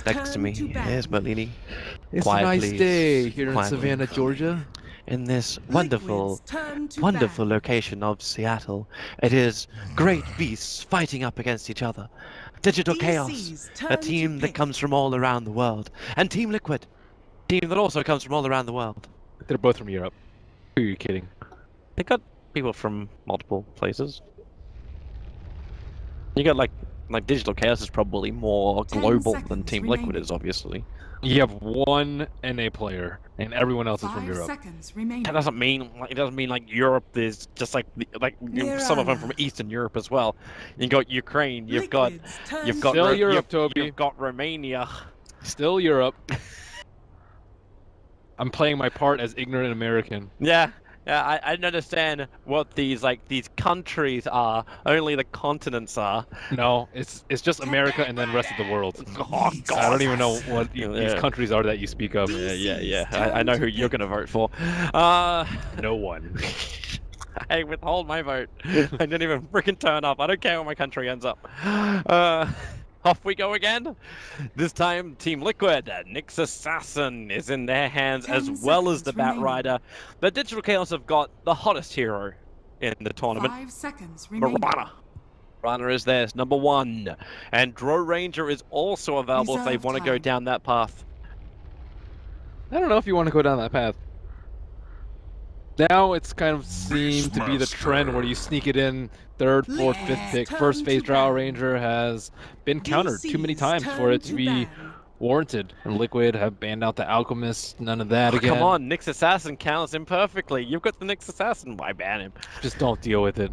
next to me is Bellini. It's a nice Quietly, day here in quietly. Savannah, Georgia. In this wonderful, wonderful location of Seattle. It is great beasts fighting up against each other. Digital Chaos, a team that comes from all around the world. And Team Liquid, a team that also comes from all around the world. They're both from Europe. Who are you kidding? They got people from multiple places. You got like Digital Chaos is probably more global than Team Liquid is, obviously. You have one NA player, and everyone else is from Europe. That doesn't mean like Europe is just like some of them from Eastern Europe as well. You got Ukraine, you've got Still Europe, Toby. You've got Romania. Still Europe. I'm playing my part as ignorant American. Yeah. Yeah, I don't understand what these countries are. Only the continents are. No, it's just America and then rest of the world. Oh, God. I don't even know what these countries are that you speak of. Yeah. I know who you're gonna vote for. No one. I withhold my vote. I didn't even freaking turn up. I don't care where my country ends up. Off we go again. This time, Team Liquid, Nyx Assassin is in their hands as well as the Bat Rider. The Digital Chaos have got the hottest hero in the tournament. 5 seconds remaining. Marana is theirs, #1. And Dro Ranger is also available if they want to go down that path. I don't know if you want to go down that path. Now it's kind of seemed to be the trend where you sneak it in 3rd, 4th, 5th pick. First phase Drow Ranger has been countered too many times for it to be warranted. And Liquid have banned out the Alchemist, none of that again. Come on, Nyx Assassin counts him perfectly. You've got the Nyx Assassin, why ban him? Just don't deal with it.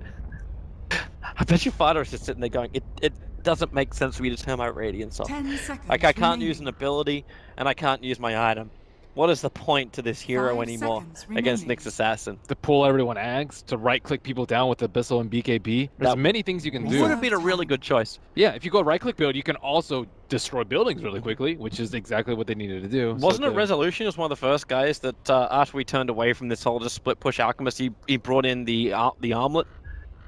I bet your fighter is just sitting there going, it doesn't make sense for me to turn my Radiance off. 10 seconds Like, I can't remaining. use an ability, and I can't use my item. What is the point to this hero 5 anymore seconds against remaining. Nyx Assassin? To pull everyone ags, to right-click people down with Abyssal and BKB. There's many things you can Would do. have been a really good choice. Yeah, if you go right-click build, you can also destroy buildings really quickly, which is exactly what they needed to do. Wasn't it Resolution as one of the first guys that after we turned away from this whole just split push Alchemist, he brought in the armlet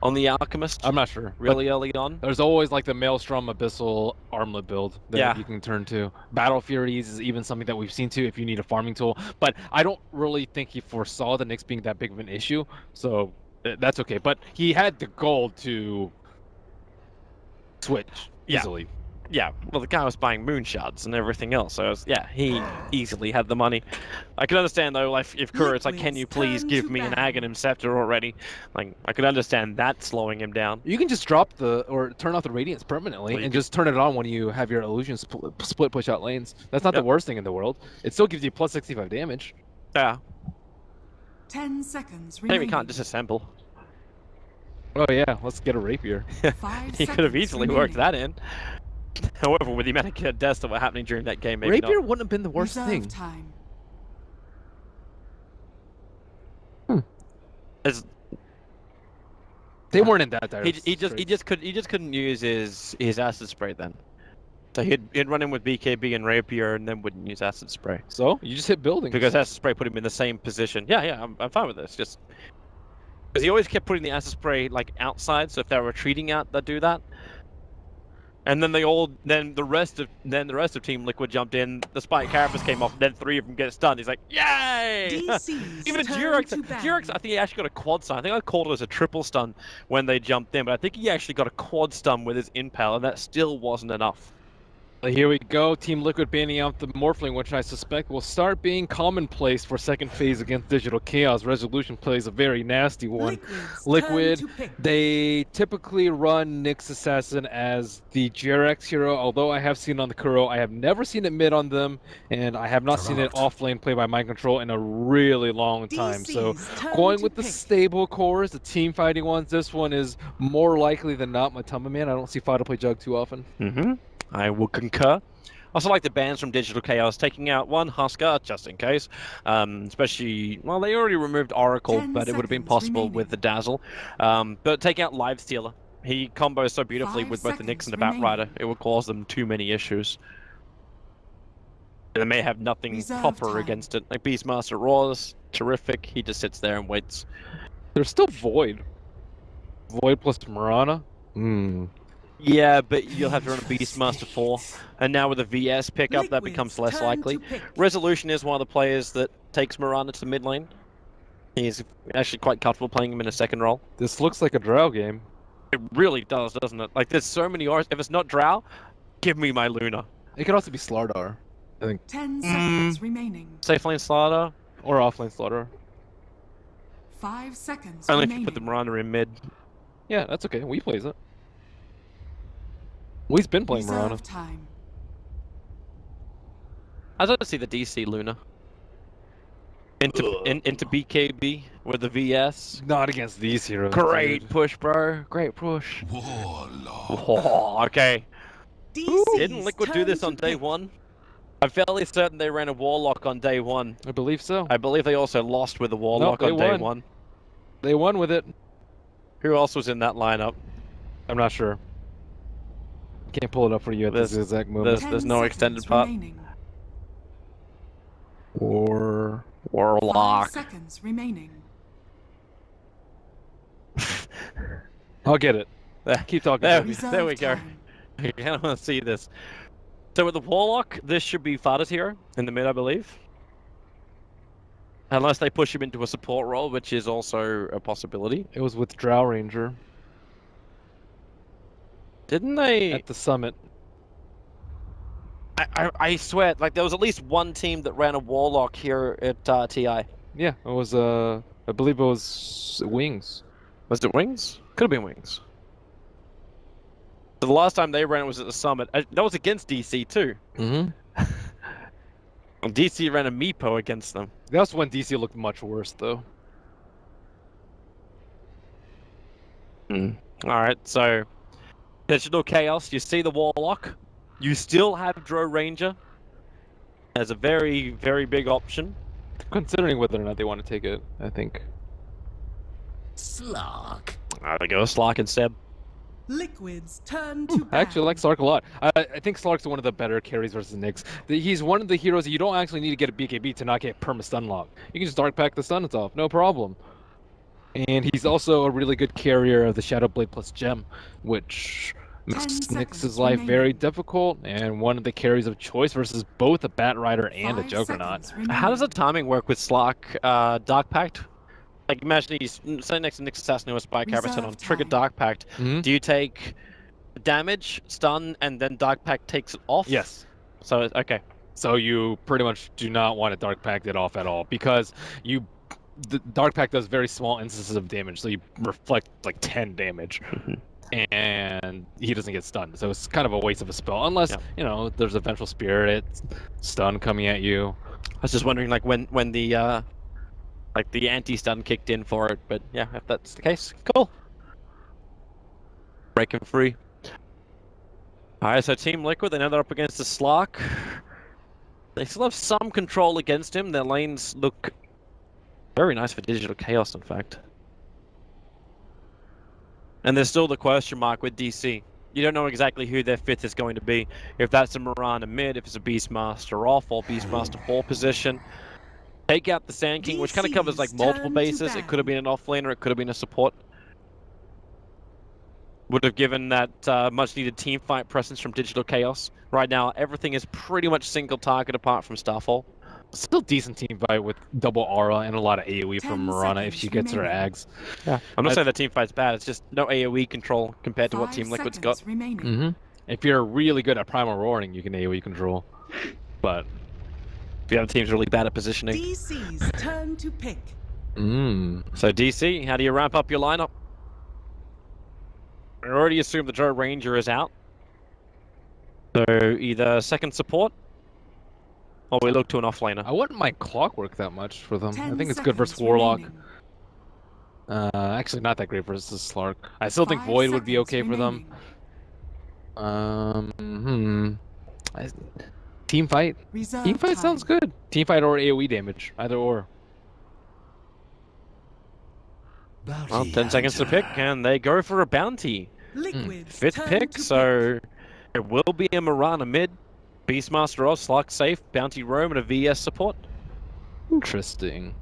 on the Alchemist? I'm not sure. Really early on. There's always like the Maelstrom Abyssal armlet build that you can turn to. Battle Furies is even something that we've seen too if you need a farming tool. But I don't really think he foresaw the Nyx being that big of an issue, so that's okay. But he had the gold to switch easily. Yeah, well, the guy was buying moonshards and everything else, so he easily had the money. I could understand though, like if Kura, it's like, can you please give me an Aghanim Scepter already? Like, I could understand that slowing him down. You can just drop or turn off the Radiance permanently and just turn it on when you have your illusion split push out lanes. That's not the worst thing in the world. It still gives you plus 65 damage. Yeah. 10 seconds remaining. Maybe we can't disassemble. Oh yeah, let's get a rapier. 5 He could have seconds easily worked remaining. that in. However, with the amount of deaths that were happening during that game, maybe Rapier not. wouldn't have been the worst Reserve thing. time. They weren't in that dire. He just couldn't use his acid spray then. So he'd run in with BKB and Rapier and then wouldn't use acid spray. So you just hit buildings. Because acid spray put him in the same position. Yeah, I'm fine with this. Just because he always kept putting the acid spray like outside, so if they were retreating out, they'd do that. And then the rest of Team Liquid jumped in. The Spike Carapace came off. Then 3 of them get stunned. He's like, "Yay!" Even Jurex, I think he actually got a quad stun. I think I called it as a triple stun when they jumped in, but I think he actually got a quad stun with his impale, and that still wasn't enough. Here we go. Team Liquid banning out the Morphling, which I suspect will start being commonplace for second phase against Digital Chaos. Resolution plays a very nasty one. Liquid, they typically run Nyx Assassin as the Jerax hero, although I have seen it on the Kuro. I have never seen it mid on them, and I have not seen it off lane play by mind control in a really long time. So going with the stable cores, the team fighting ones, this one is more likely than not Matamba Man. I don't see Fighter play Jug too often. I will concur. Also like the bans from Digital Chaos, taking out one Husker, just in case. Especially, well, they already removed Oracle, but it would have been possible with the Dazzle. But taking out Live Stealer. He combos so beautifully with both the Nyx and the Bat Rider, it would cause them too many issues. They may have nothing proper against it. Like Beastmaster Roars, terrific. He just sits there and waits. There's still Void. Void plus Marana. Yeah, but you'll have to run a Beastmaster 4. And now with a VS pickup, that becomes less likely. Resolution is one of the players that takes Mirana to the mid lane. He's actually quite comfortable playing him in a second role. This looks like a Drow game. It really does, doesn't it? Like, there's so many auras. If it's not Drow, give me my Luna. It could also be Slardar, I think. 10 seconds remaining. Safe lane Slaughter. Or offlane Slardar. 5 seconds Only if remaining. you put the Mirana in mid. Yeah, that's okay. We plays it. Well, he's been playing Reserve Mirana. time. I'd like to see the DC Luna. Into BKB with the VS. Not against these heroes. Great dude. push, bro. Great push. Warlord. Oh, okay. DC's Didn't Liquid do this turn on to day pick. one? I'm fairly certain they ran a Warlock on day one. I believe so. I believe they also lost with a Warlock they on day won. one. They won with it. Who else was in that lineup? I'm not sure. Can't pull it up for you at this exact moment. There's no 10 extended seconds part. remaining. Or 5 Warlock. seconds remaining. I'll get it. Keep talking. There, Toby. Reserve there we go. time. I kind of want to see this. So with the Warlock, this should be Fada's hero in the mid, I believe. Unless they push him into a support role, which is also a possibility. It was with Drow Ranger Didn't they? at the summit. I swear, like there was at least one team that ran a Warlock here at TI. Yeah, it was. I believe it was Wings. Was it Wings? Could have been Wings. So the last time they ran it was at the summit. That was against DC too. Mm-hmm. DC ran a Meepo against them. That's when DC looked much worse, though. Alright, so Digital Chaos, you see the Warlock. You still have Dro Ranger as a very, very big option. Considering whether or not they want to take it, I think. Slark. They go Slark and Seb. Liquid's turn to I actually like Slark a lot. I think Slark's one of the better carries versus Nyx. He's one of the heroes that you don't actually need to get a BKB to not get perma stun lock. You can just Dark Pack the stuns off, no problem. And he's also a really good carrier of the Shadow Blade plus Gem, which makes 10 Nyx's seconds life very remaining. difficult, and one of the carries of choice versus both a Bat Rider and a 5 Juggernaut. seconds How does the remaining. timing work with Slark Dark Pact? Like imagine he's sitting next to Nyx Assassin or Spike Harrison on Reserve Trigger time. Dark Pact. Mhm. Do you take damage, stun, and then Dark Pact takes it off? Yes. So, okay. So you pretty much do not want to Dark Pact it off at all, because the Dark Pact does very small instances of damage, so you reflect like 10 damage. And he doesn't get stunned, so it's kind of a waste of a spell, unless Yeah. you know there's a Vengeful Spirit stun coming at you. I was just wondering, like, when the like the anti-stun kicked in for it, but yeah, if that's the case, cool. Breaking free. Alright, so Team Liquid, they know they're up against the Slark. They still have some control against him. Their lanes look very nice for Digital Chaos, in fact. And there's still the question mark with DC. You don't know exactly who their fifth is going to be. If that's a Mirana mid, if it's a Beastmaster off, or Beastmaster 4 position. Take out the Sand King, which kind of covers like DC's multiple turn to bases. It could have been an offlaner, it could have been a support. Would have given that much needed team fight presence from Digital Chaos. Right now, everything is pretty much single target apart from Starfall. Still decent team fight with double aura and a lot of AoE 10 from Mirana if she gets her remaining. ags. Yeah, I'm not I- saying the team fight's bad. It's just no AoE control compared to what 5 Team Liquid's got. seconds remaining. Mm-hmm. If you're really good at Primal Roaring, you can AoE control. But The other team's really bad at positioning. DC's turn to pick. So DC, how do you ramp up your lineup? I already assume the Joe Ranger is out. So either second support, or we look to an offlaner. I wouldn't mind Clockwork that much for them. I 10 think it's good versus seconds Warlock. remaining. Actually, not that great versus Slark. I still think 5 Void would be seconds okay for them. remaining. Team fight. Reserve Team fight sounds time. good. Team fight or AoE damage, either or. Well, 10 seconds to pick, and they go for a bounty. Liquid's Fifth turn pick, to so it will be a Mirana mid. Beastmaster off, Slark safe, Bounty Roam, and a VS support. Interesting.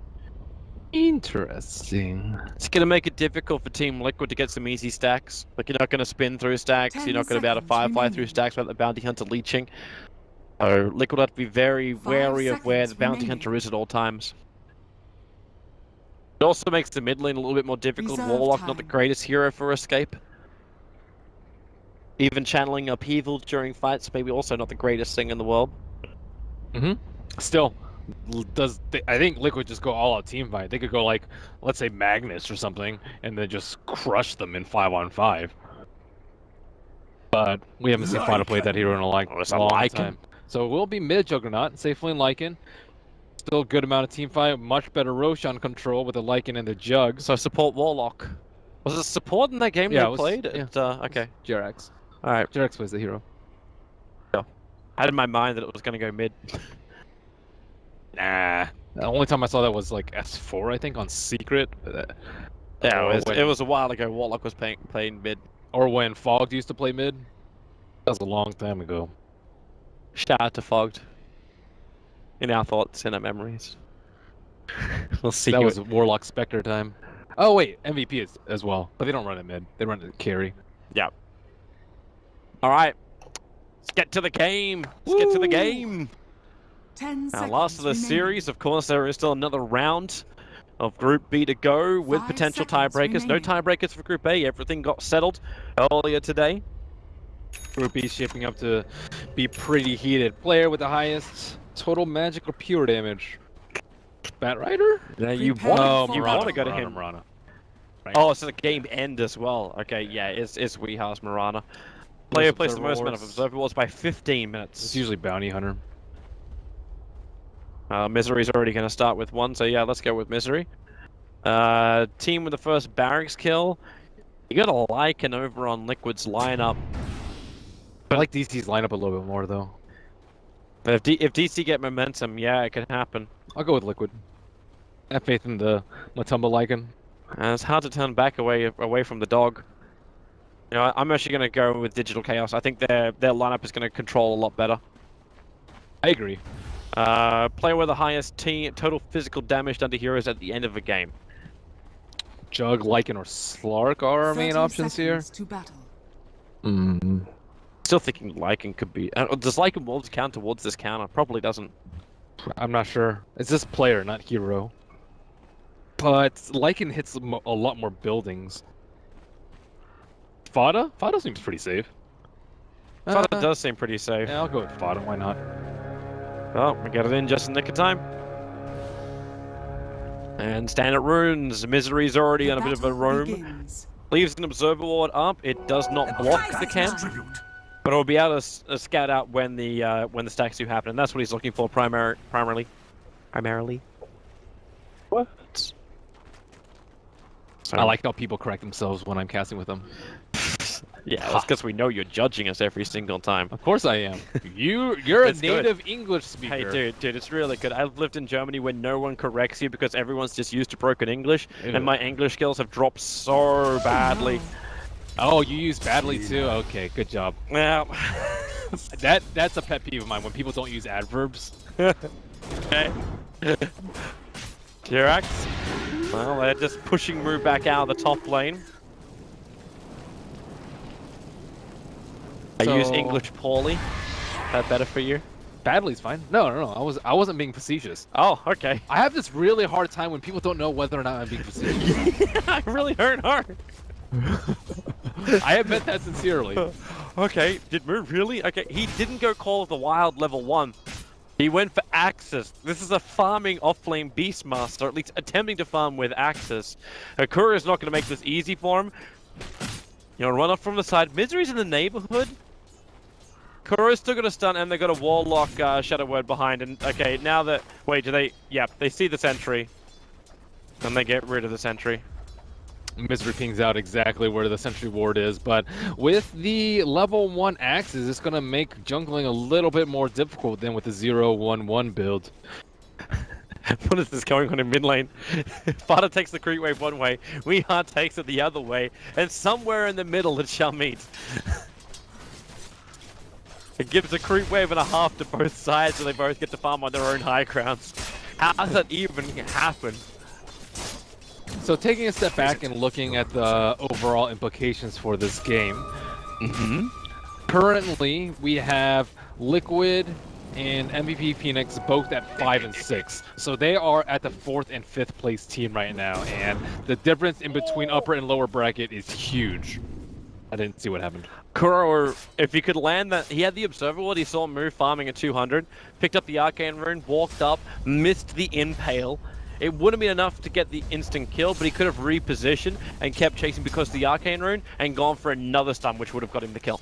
Interesting. It's going to make it difficult for Team Liquid to get some easy stacks. Like, you're not going to spin through stacks. 10 You're not going to be able to firefly through remaining. stacks without the bounty hunter leeching. So Liquid have to be very 5 wary of where the seconds bounty remaining. hunter is at all times. It also makes the mid lane a little bit more difficult. Reserve Warlock, not the time. greatest hero for escape. Even channeling upheaval during fights, maybe also not the greatest thing in the world. Still, I think Liquid just go all out team fight. They could go like, let's say Magnus or something, and then just crush them in 5-on-5. But we haven't seen Fada play that hero in a long time. So we'll be mid Juggernaut, safely in Lycan. Still a good amount of team fight. Much better Roshan control with the Lycan and the Jug. So support Warlock. Was it support in that game Yeah, they it was- played? yeah. Okay. Jerax. Alright. Jerax plays the hero. I had in my mind that it was going to go mid. Nah. The only time I saw that was like S4, I think, on Secret. Yeah, Or it was a while ago. Warlock was playing mid. Or when Fogged used to play mid. That was a long time ago. Shout out to Fogged. In our thoughts, in our memories. We'll see. That was Warlock Spectre time. Oh wait, MVP is as well, but they don't run it mid. They run it carry. Yeah. All right. Let's get to the game. Let's get to the game. 10 Now, seconds last of the remaining. series, of course, there is still another round of Group B to go with 5 potential seconds tiebreakers. No remaining. tiebreakers for Group A. Everything got settled earlier today. Group B shaping up to be pretty heated. Player with the highest total magic or pure damage. Bat Rider? Now you Prepare want for you battle. want to go to him. Murana. Right. Oh, it's a game end as well. Okay, yeah, it's Weehouse Marana. Player plays the most amount of observer wars by 15 minutes. It's usually Bounty Hunter. Misery's already going to start with one, so yeah, let's go with Misery. Team with the first barracks kill. You got a Lycan over on Liquid's lineup. I like DC's lineup a little bit more though. But if DC get momentum, yeah, it can happen. I'll go with Liquid. I have faith in the Matumba Lycan. It's hard to turn back away from the dog. You know, I'm actually going to go with Digital Chaos. I think their lineup is going to control a lot better. I agree. Player with the highest total physical damage done to heroes at the end of a game. Jug, Lycan, or Slark are our main 30 options here. seconds to battle. Still thinking Lycan could be. Does Lycan Wolves count towards this counter? Probably doesn't. I'm not sure. It's this player, not hero. But Lycan hits a lot more buildings. Fada? Fada seems pretty safe. Fada does seem pretty safe. Yeah, I'll go with Fada. Why not? Oh, we got it in just in the nick of time. And standard runes. Misery's already The on a bit of a battle roam. begins. Leaves an observer ward up. It does not block the camp, but it'll be able to scout out when the stacks do happen, and that's what he's looking for primarily. What? So, I like how people correct themselves when I'm casting with them. Yeah, that's because we know you're judging us every single time. Of course I am. You're a It's good. native English speaker. Hey, dude, it's really good. I've lived in Germany where no one corrects you because everyone's just used to broken English, Ew. and my English skills have dropped so badly. Oh, you use badly too? Okay, good job. Yeah. That's a pet peeve of mine when people don't use adverbs. Okay. Jerax. Well, they're just pushing Moo back out of the top lane. I use So- English poorly. That better for you? Badly's fine. No. I wasn't being facetious. Oh, okay. I have this really hard time when people don't know whether or not I'm being facetious. I really hurt hard. I have meant that sincerely. Okay, did Moo really? Okay, he didn't go Call of the Wild level 1. He went for Axis. This is a farming off-lane Beastmaster, at least attempting to farm with Axis. Hakura is not going to make this easy for him. You know, run off from the side. Misery's in the neighborhood. Kuro's still got a stun, and they got a Warlock Shadow Word behind. And okay, now that wait, do they? Yeah, they see the sentry, and they get rid of the sentry. Misery pings out exactly where the sentry ward is, but with the level 1 axes, it's going to make jungling a little bit more difficult than with the 0-1-1 build. What is this going on in mid lane? Fada takes the creep wave one way, Weeha takes it the other way, and somewhere in the middle it shall meet. It gives a creep wave and a half to both sides, so they both get to farm on their own high grounds. How does that even happen? So taking a step back and looking at the overall implications for this game, currently we have Liquid and MVP Phoenix both at 5 and 6. So they are at the 4th and 5th place team right now, and the difference in between upper and lower bracket is huge. I didn't see what happened. Kuro, if he could land that, he had the Observer Ward, he saw him move farming at 200, picked up the Arcane Rune, walked up, missed the Impale. It wouldn't have been enough to get the instant kill, but he could have repositioned and kept chasing because of the Arcane Rune and gone for another stun, which would have got him the kill.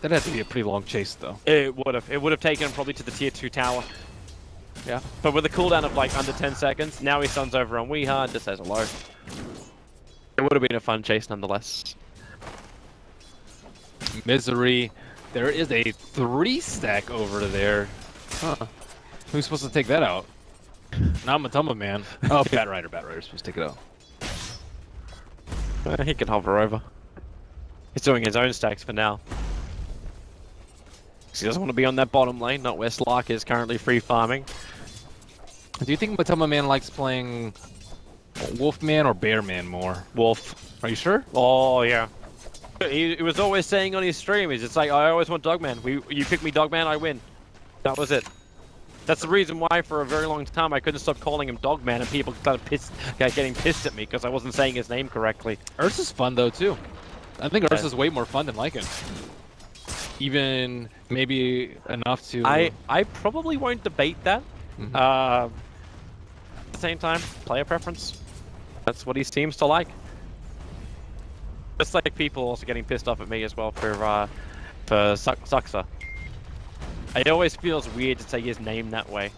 That had to be a pretty long chase, though. It would have. It would have taken him probably to the tier 2 tower. Yeah. But with a cooldown of like under 10 seconds, now he stuns over on Weehard, just says hello. It would have been a fun chase nonetheless. Misery. There is a 3-stack over there. Huh. Who's supposed to take that out? Not Matamba Man. Oh, Batrider's supposed to take it out. He can hover over. He's doing his own stacks for now. He doesn't want to be on that bottom lane, not where Slark is currently free farming. Do you think Matamba Man likes playing Wolfman or Bearman more? Wolf. Are you sure? Oh, yeah. He was always saying on his stream, he's just like, I always want Dogman. You pick me Dogman, I win. That was it. That's the reason why for a very long time I couldn't stop calling him Dogman and people started getting pissed at me because I wasn't saying his name correctly. Ursa's fun though too. I think Ursa's way more fun than Lycan. Even maybe enough to... I probably won't debate that. At the same time, player preference. That's what he seems to like. Just like people also getting pissed off at me as well for Suxa. It always feels weird to say his name that way.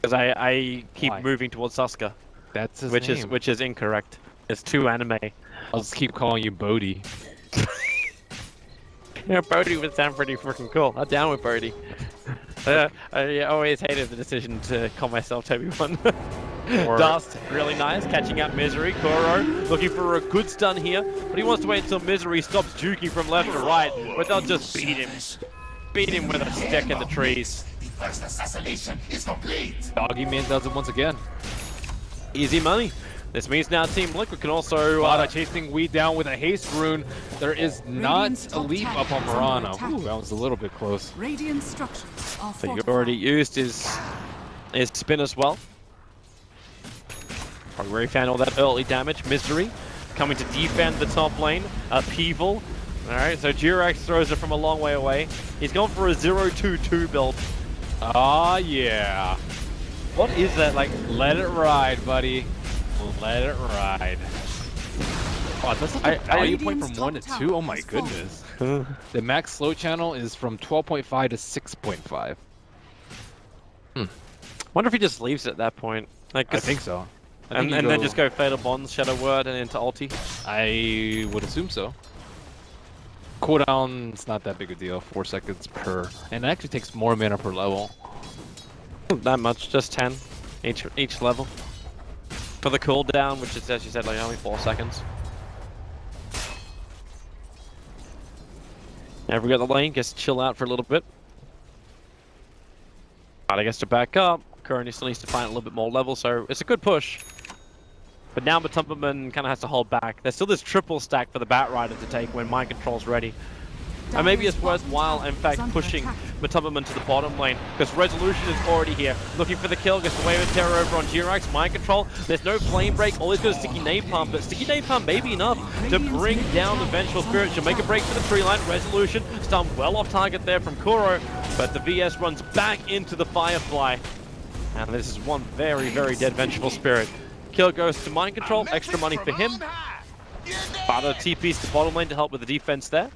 Because I keep moving towards Suska. That's his name. Which is incorrect. It's too anime. I'll just keep calling you Bodhi. Yeah, Bodhi would sound pretty freaking cool. I'm down with Bodhi. I always hated the decision to call myself Toby1. Dust, really nice, catching out Misery. Kuro looking for a good stun here, but he wants to wait until Misery stops juking from left to right, but they'll just beat him. Beat him with a stick in the trees. The first assassination is complete. Doggy Man does it once again. Easy money. This means now Team Liquid can also... chasing Weed down with a haste rune. There is not a leap up on Murano. Ooh, that was a little bit close. Radiant structures are So you already used his spin as well. Probably where he found all that early damage. Misery coming to defend the top lane. Upheaval. Alright, so Jirax throws it from a long way away. He's gone for a 0-2-2 build. Ah, yeah. What is that? Like, let it ride, buddy. Let it ride. Oh, that's such a value point from 1 to 2? Oh my goodness. The max slow channel is from 12.5 to 6.5. Wonder if he just leaves it at that point. Like, I think so. And then just go Fatal Bonds, Shadow Word, and into ulti. I would assume so. Cooldown's not that big a deal, 4 seconds per. And it actually takes more mana per level. Not that much, just 10 each level. For the cooldown, which is, as you said, like only 4 seconds. Never got the lane, gets to chill out for a little bit. But I guess to back up, Currently still needs to find a little bit more level, so it's a good push. But now Matumberman kind of has to hold back. There's still this triple stack for the Batrider to take when Mind Control's ready. And maybe it's worthwhile, in fact, pushing Matumberman to the bottom lane, because Resolution is already here, looking for the kill, gets away with Terror over on Jirax, Mind Control. There's no Flame Break, all he's got is Sticky Napalm, but Sticky Napalm may be enough to bring down the Vengeful Spirit. She'll make a break for the tree line. Resolution stunned well off target there from Kuro, but the VS runs back into the Firefly. And this is one very, very dead Vengeful Spirit. Kill goes to Mind Control, extra money for him. Bada TP's to bottom lane to help with the defense there.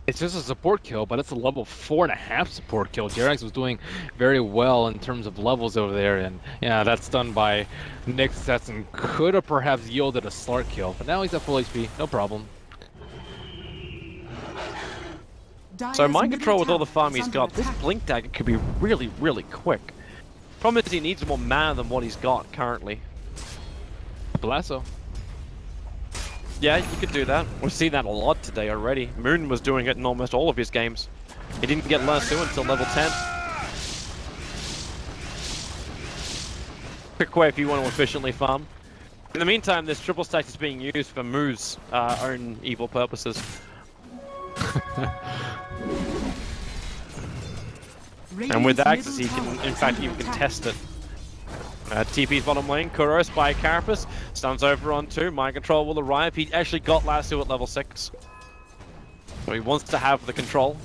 It's just a support kill, but it's a level 4.5 support kill. Jirax was doing very well in terms of levels over there, and yeah, that's done by Nick Stetson. Could have perhaps yielded a Slark kill, but now he's at full HP, no problem. So Mind Control with all the farm he's got, this Blink Dagger could be really, really quick. Problem is he needs more mana than what he's got currently. Blasso. Yeah, you could do that. We've seen that a lot today already. Moon was doing it in almost all of his games. He didn't get Lasso until level 10. quick way if you want to efficiently farm. In the meantime, this triple stack is being used for Moo's own evil purposes. And with Axis, he can, in fact, even contest it. TP's bottom lane, Kuro, Spy Carapace, stuns over on 2, Mind Control will arrive. He actually got last 2 at level 6. So he wants to have the control.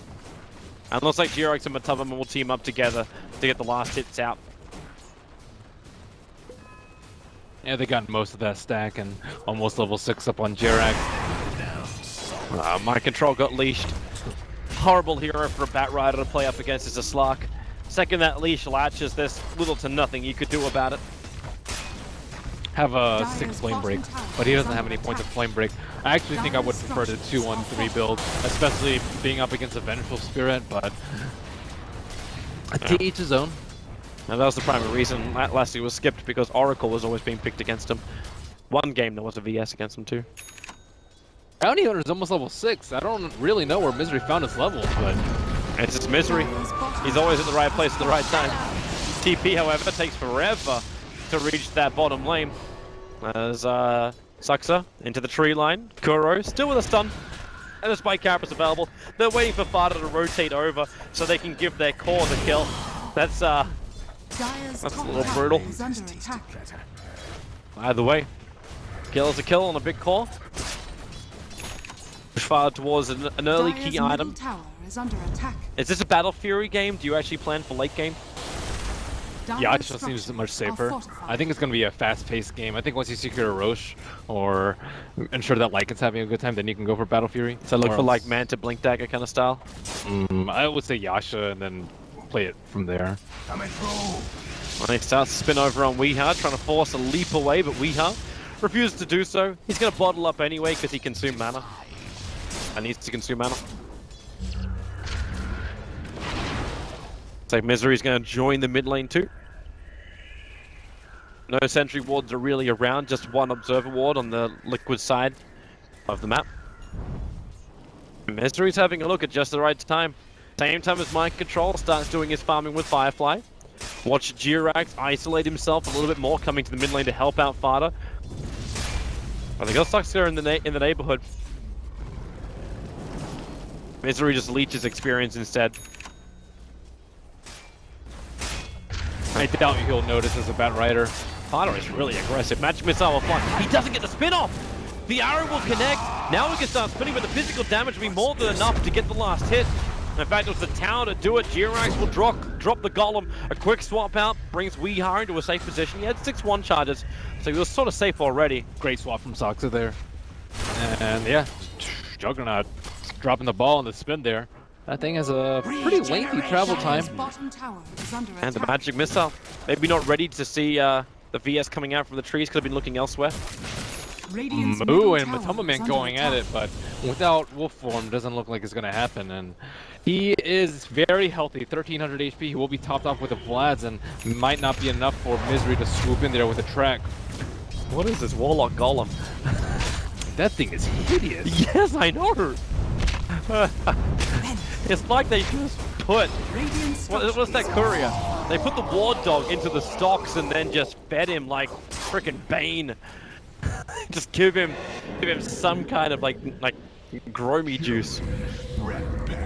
And it looks like Girox and Matubman will team up together to get the last hits out. Yeah, they got most of that stack and almost level 6 up on Jirax. Mind Control got leashed. Horrible hero for a Bat Rider to play up against is a Slark. Second that leash latches, there's little to nothing you could do about it. Have a 6 flame break, but he doesn't have any points of flame break. I actually think I would prefer the 2-1-3 build, especially being up against a Vengeful Spirit, but to each his own. Now that was the primary reason last year was skipped, because Oracle was always being picked against him. One game there was a VS against him too. Bounty Hunter is almost level 6. I don't really know where Misery found his levels, but it's just Misery. He's always at the right place at the right time. TP, however, takes forever to reach that bottom lane. As Suxa into the tree line. Kuro still with a stun. And the Spike Carapace available. They're waiting for Fada to rotate over so they can give their core the kill. That's a little brutal. Either way, kill is a kill on a big core. Push Fada towards an early key item. Is this a Battle Fury game? Do you actually plan for late game? Yasha seems much safer. I think it's going to be a fast-paced game. I think once you secure a Roche or ensure that Lycan's having a good time, then you can go for Battle Fury. So look for like Manta Blink Dagger kind of style? I would say Yasha and then play it from there. Coming through. When he starts to spin over on Weeha, trying to force a leap away, but Weeha refuses to do so. He's going to bottle up anyway because he consumed mana. And needs to consume mana. It's like Misery's going to join the mid lane too. No sentry wards are really around, just one observer ward on the liquid side of the map. Misery's having a look at just the right time. Same time as Mind Control starts doing his farming with Firefly. Watch Jirax isolate himself a little bit more, coming to the mid lane to help out Fada. I think Suxa in the neighborhood. Misery just leeches experience instead. I doubt he'll notice as a Bat Rider. Fada is really aggressive. Magic Missile will fly. He doesn't get the spin off! The arrow will connect. Now we can start spinning, but the physical damage will be more than enough to get the last hit. In fact, it was the tower to do it. Jirax will drop the Golem. A quick swap out brings Weeha into a safe position. He had 6-1 charges, so he was sort of safe already. Great swap from Suxa there. And yeah, Juggernaut dropping the ball on the spin there. That thing has a pretty lengthy travel time. And the Magic Missile. Maybe not ready to see the VS coming out from the trees, could have been looking elsewhere. Moo and Matuma going at it, but without wolf form doesn't look like it's going to happen. And he is very healthy, 1300 HP. He will be topped off with the Vlads and might not be enough for Misery to swoop in there with a track. What is this Warlock Golem? That thing is hideous. Yes, I know. It's like they just put, what's that courier? They put the Ward Dog into the stocks and then just fed him like frickin' Bane. Just give him some kind of like Gromy juice.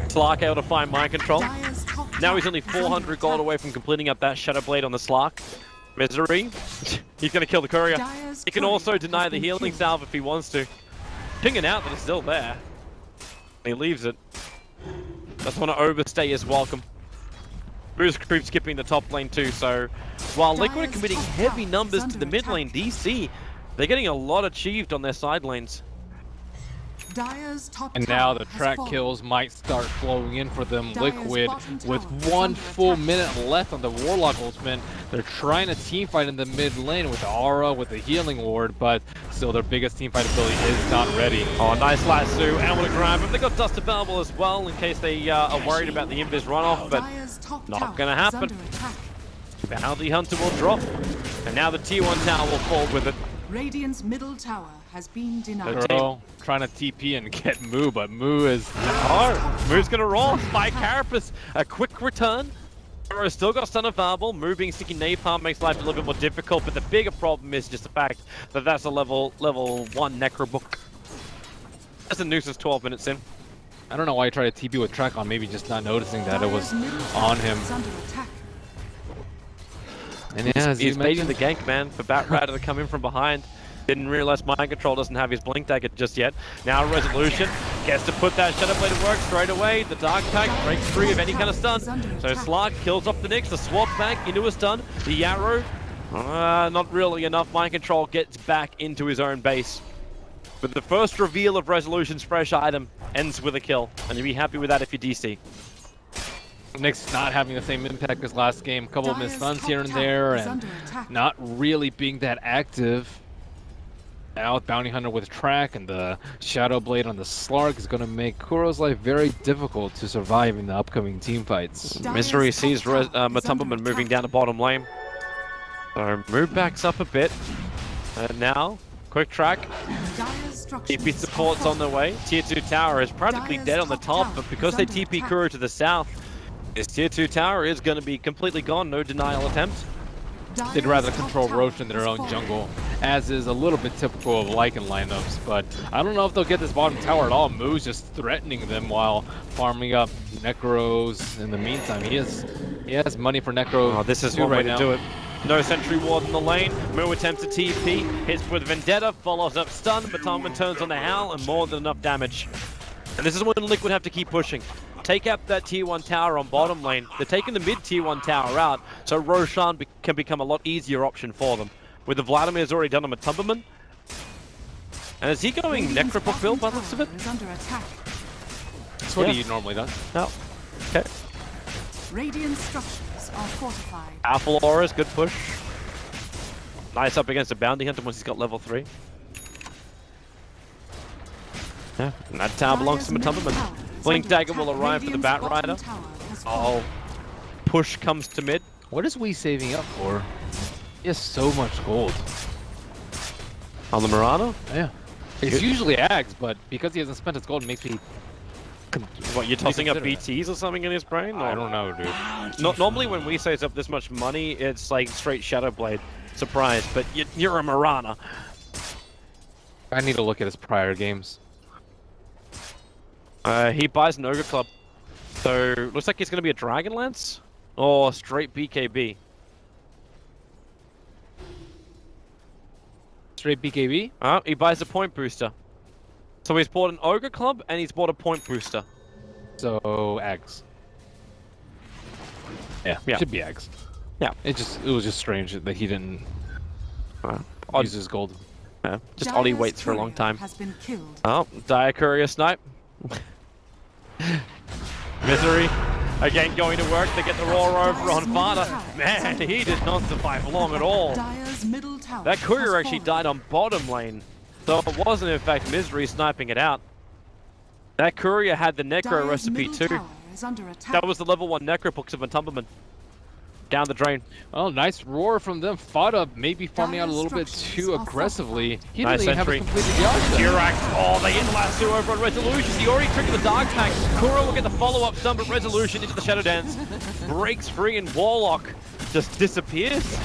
Slark able to find Mind Control. Now he's only 400 gold away from completing up that Shadow Blade on the Slark. Misery, he's gonna kill the courier. He can also deny the healing salve if he wants to. Pinging out that it's still there. He leaves it. Doesn't want to overstay his welcome. Boost creep skipping the top lane too, so while Liquid are committing heavy numbers to the mid lane, DC, they're getting a lot achieved on their side lanes. And now the track kills might start flowing in for them. Liquid with 1 full minute left on the Warlock ultimate. They're trying to teamfight in the mid lane with Aura, with the healing ward, but still their biggest teamfight ability is not ready. Oh, nice lasso, and what a grab. But they got dust available as well in case they are worried about the invis runoff, but not gonna happen. Bounty Hunter will drop, and now the T1 tower will fall with it. Radiant's middle tower has been denied. Girl trying to TP and get Moo, but Moo is... Oh, Moo's gonna roll. Spy Carapace, a quick return. Koro's still got Stun of Fireball. Moving, sticking Napalm makes life a little bit more difficult, but the bigger problem is just the fact that that's a level 1 Necrobook. That's a nuisance 12 minutes in. I don't know why he tried to TP with track on, maybe just not noticing that it was on him. And yeah, he's baiting the gank, man, for Batrider to come in from behind. Didn't realize Mind Control doesn't have his Blink Dagger just yet. Now Resolution gets to put that Shadow Blade to work straight away. The Dark Pact breaks free of any kind of stun. So Slark kills off the Nyx, the swap back into a stun. The Yarrow, not really enough. Mind Control gets back into his own base. But the first reveal of Resolution's fresh item ends with a kill. And you'll be happy with that if you're DC. Nyx not having the same impact as last game. A couple of missed stuns here and there, and not really being that active. Now with Bounty Hunter with track and the Shadow Blade on the Slark is going to make Kuro's life very difficult to survive in the upcoming team fights. Misery sees Matumbaman moving down the bottom lane. So move backs up a bit. And now, quick track. TP support's on the way. Tier 2 tower is practically dead on the top, but because they TP Kuro to the south, this Tier 2 tower is going to be completely gone, no denial attempt. They'd rather control Roche in their own jungle, as is a little bit typical of Lycan lineups, but I don't know if they'll get this bottom tower at all. Moo's just threatening them while farming up Necros in the meantime. He has money for Necro. Oh, this is one way to do it. No Sentry Ward in the lane. Moo attempts a TP, hits with Vendetta, follows up stun, Matumbaman turns on the Howl, and more than enough damage. And this is when Liquid have to keep pushing. Take out that tier 1 tower on bottom lane. They're taking the mid tier 1 tower out, so Roshan can become a lot easier option for them. With the Vladimir's already done on Matumbaman. And is he going Necrobook build by the looks of it? That's what he normally does. No. Okay. Radiant structures are fortified. Alpha Auras, good push. Nice up against a Bounty Hunter once he's got level 3. Yeah, and that tower belongs to Matumbaman. Blink Dagger will arrive for the Batrider. Oh, push comes to mid. What is we saving up for? He has so much gold. On the Mirana? Yeah. It's usually Ags, but because he hasn't spent his gold, it makes me... What, you're tossing up BTs or something in his brain? Or? I don't know, dude. Normally when we save up this much money, it's like straight Shadow Blade. Surprise, but you're a Mirana. I need to look at his prior games. He buys an Ogre Club. So, looks like it's going to be a Dragonlance? Or straight BKB. Straight BKB? He buys a point booster. So he's bought an Ogre Club and he's bought a point booster. So, Ags. Yeah, should be Ags. Yeah. It was just strange that he didn't use his gold. Yeah, just Ollie waits for a long time. Oh, Dire Courier snipe. Misery, again going to work to get the roar over on Fada. Man, he did not survive long at all. That Courier actually died on bottom lane, so it wasn't in fact Misery sniping it out. That Courier had the Necro recipe too. That was the level 1 Necropooks of Matumbaman. Down the drain. Oh, nice roar from them. Fada maybe farming out a little bit too aggressively. He didn't even have a completed Yasha. Durax, oh, they get the last 2 over on Resolution. He already triggered the Dark Pact. Kuro will get the follow-up stun, but Resolution into the Shadow Dance. Breaks free and Warlock just disappears.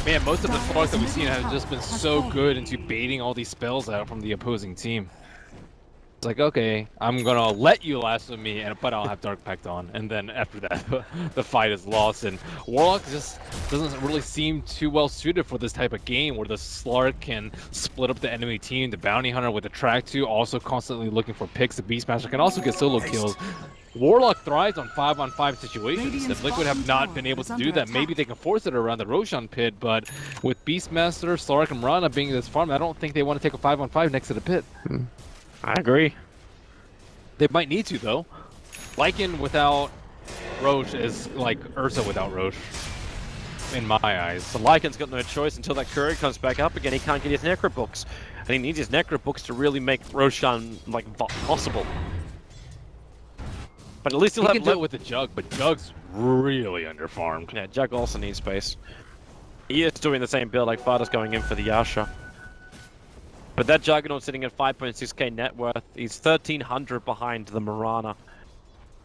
Man, most of the Slarks that we've seen have just been so good into baiting all these spells out from the opposing team. It's like, okay, I'm gonna let you last with me, but I'll have Dark Pact on, and then after that, the fight is lost. And Warlock just doesn't really seem too well suited for this type of game, where the Slark can split up the enemy team. The Bounty Hunter with the track 2, also constantly looking for picks. The Beastmaster can also get solo kills. Warlock thrives on 5-on-5 situations. If Liquid have not been able to do that, maybe they can force it around the Roshan pit, but with Beastmaster, Slark, and Mirana being this farm, I don't think they want to take a 5-on-5 next to the pit. I agree. They might need to, though. Lycan without Roche is like Ursa without Roche, in my eyes. The Lycan's got no choice until that Courier comes back up again. He can't get his Necrobooks. And he needs his Necrobooks to really make Roshan, like, possible. But at least he'll have... He can do it with the Jug, but Jug's really underfarmed. Yeah, Jug also needs space. He is doing the same build, like Fada's going in for the Yasha. But that Juggernaut sitting at 5.6k net worth, he's 1,300 behind the Mirana.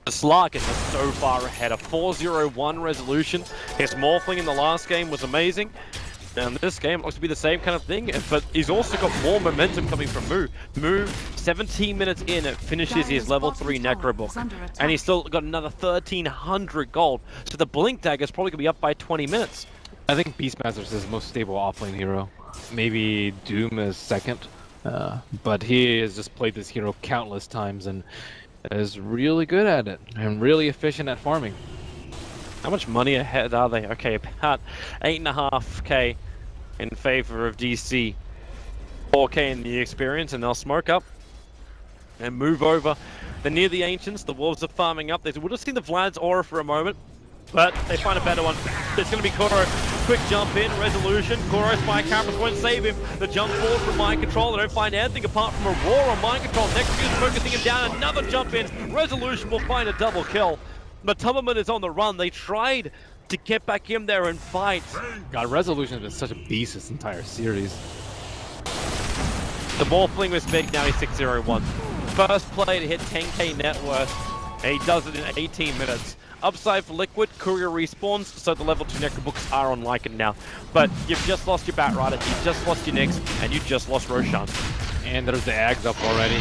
The Slark is just so far ahead. A 4-0-1 resolution. His Morphling in the last game was amazing. And this game looks to be the same kind of thing, but he's also got more momentum coming from Moo. Moo, 17 minutes in, finishes his level 3 Necro Book. And he's still got another 1,300 gold. So the Blink Dagger is probably going to be up by 20 minutes. I think Beastmaster is his most stable offlane hero. Maybe Doom is second. But he has just played this hero countless times and is really good at it and really efficient at farming. How much money ahead are they? Okay, about 8.5k in favor of DC. 4k in the experience, and they'll smoke up and move over. They're near the Ancients. The Wolves are farming up. They would have seen the Vlad's aura for a moment, but they find a better one. It's going to be Kuro. Quick jump in, resolution. Kuro's fire cameras won't save him. The jump forward from mind control. They don't find anything apart from a roar on mind control. Next is focusing him down. Another jump in. Resolution will find a double kill. But Tubberman is on the run. They tried to get back in there and fight. God, Resolution has been such a beast this entire series. The Morphling was big, now he's 6-0-1. First play to hit 10k net worth, and he does it in 18 minutes. Upside for Liquid, Courier respawns, so the level 2 Necrobooks are on Lycan now. But you've just lost your Batrider, you've just lost your Nyx, and you just lost Roshan. And there's the Ags up already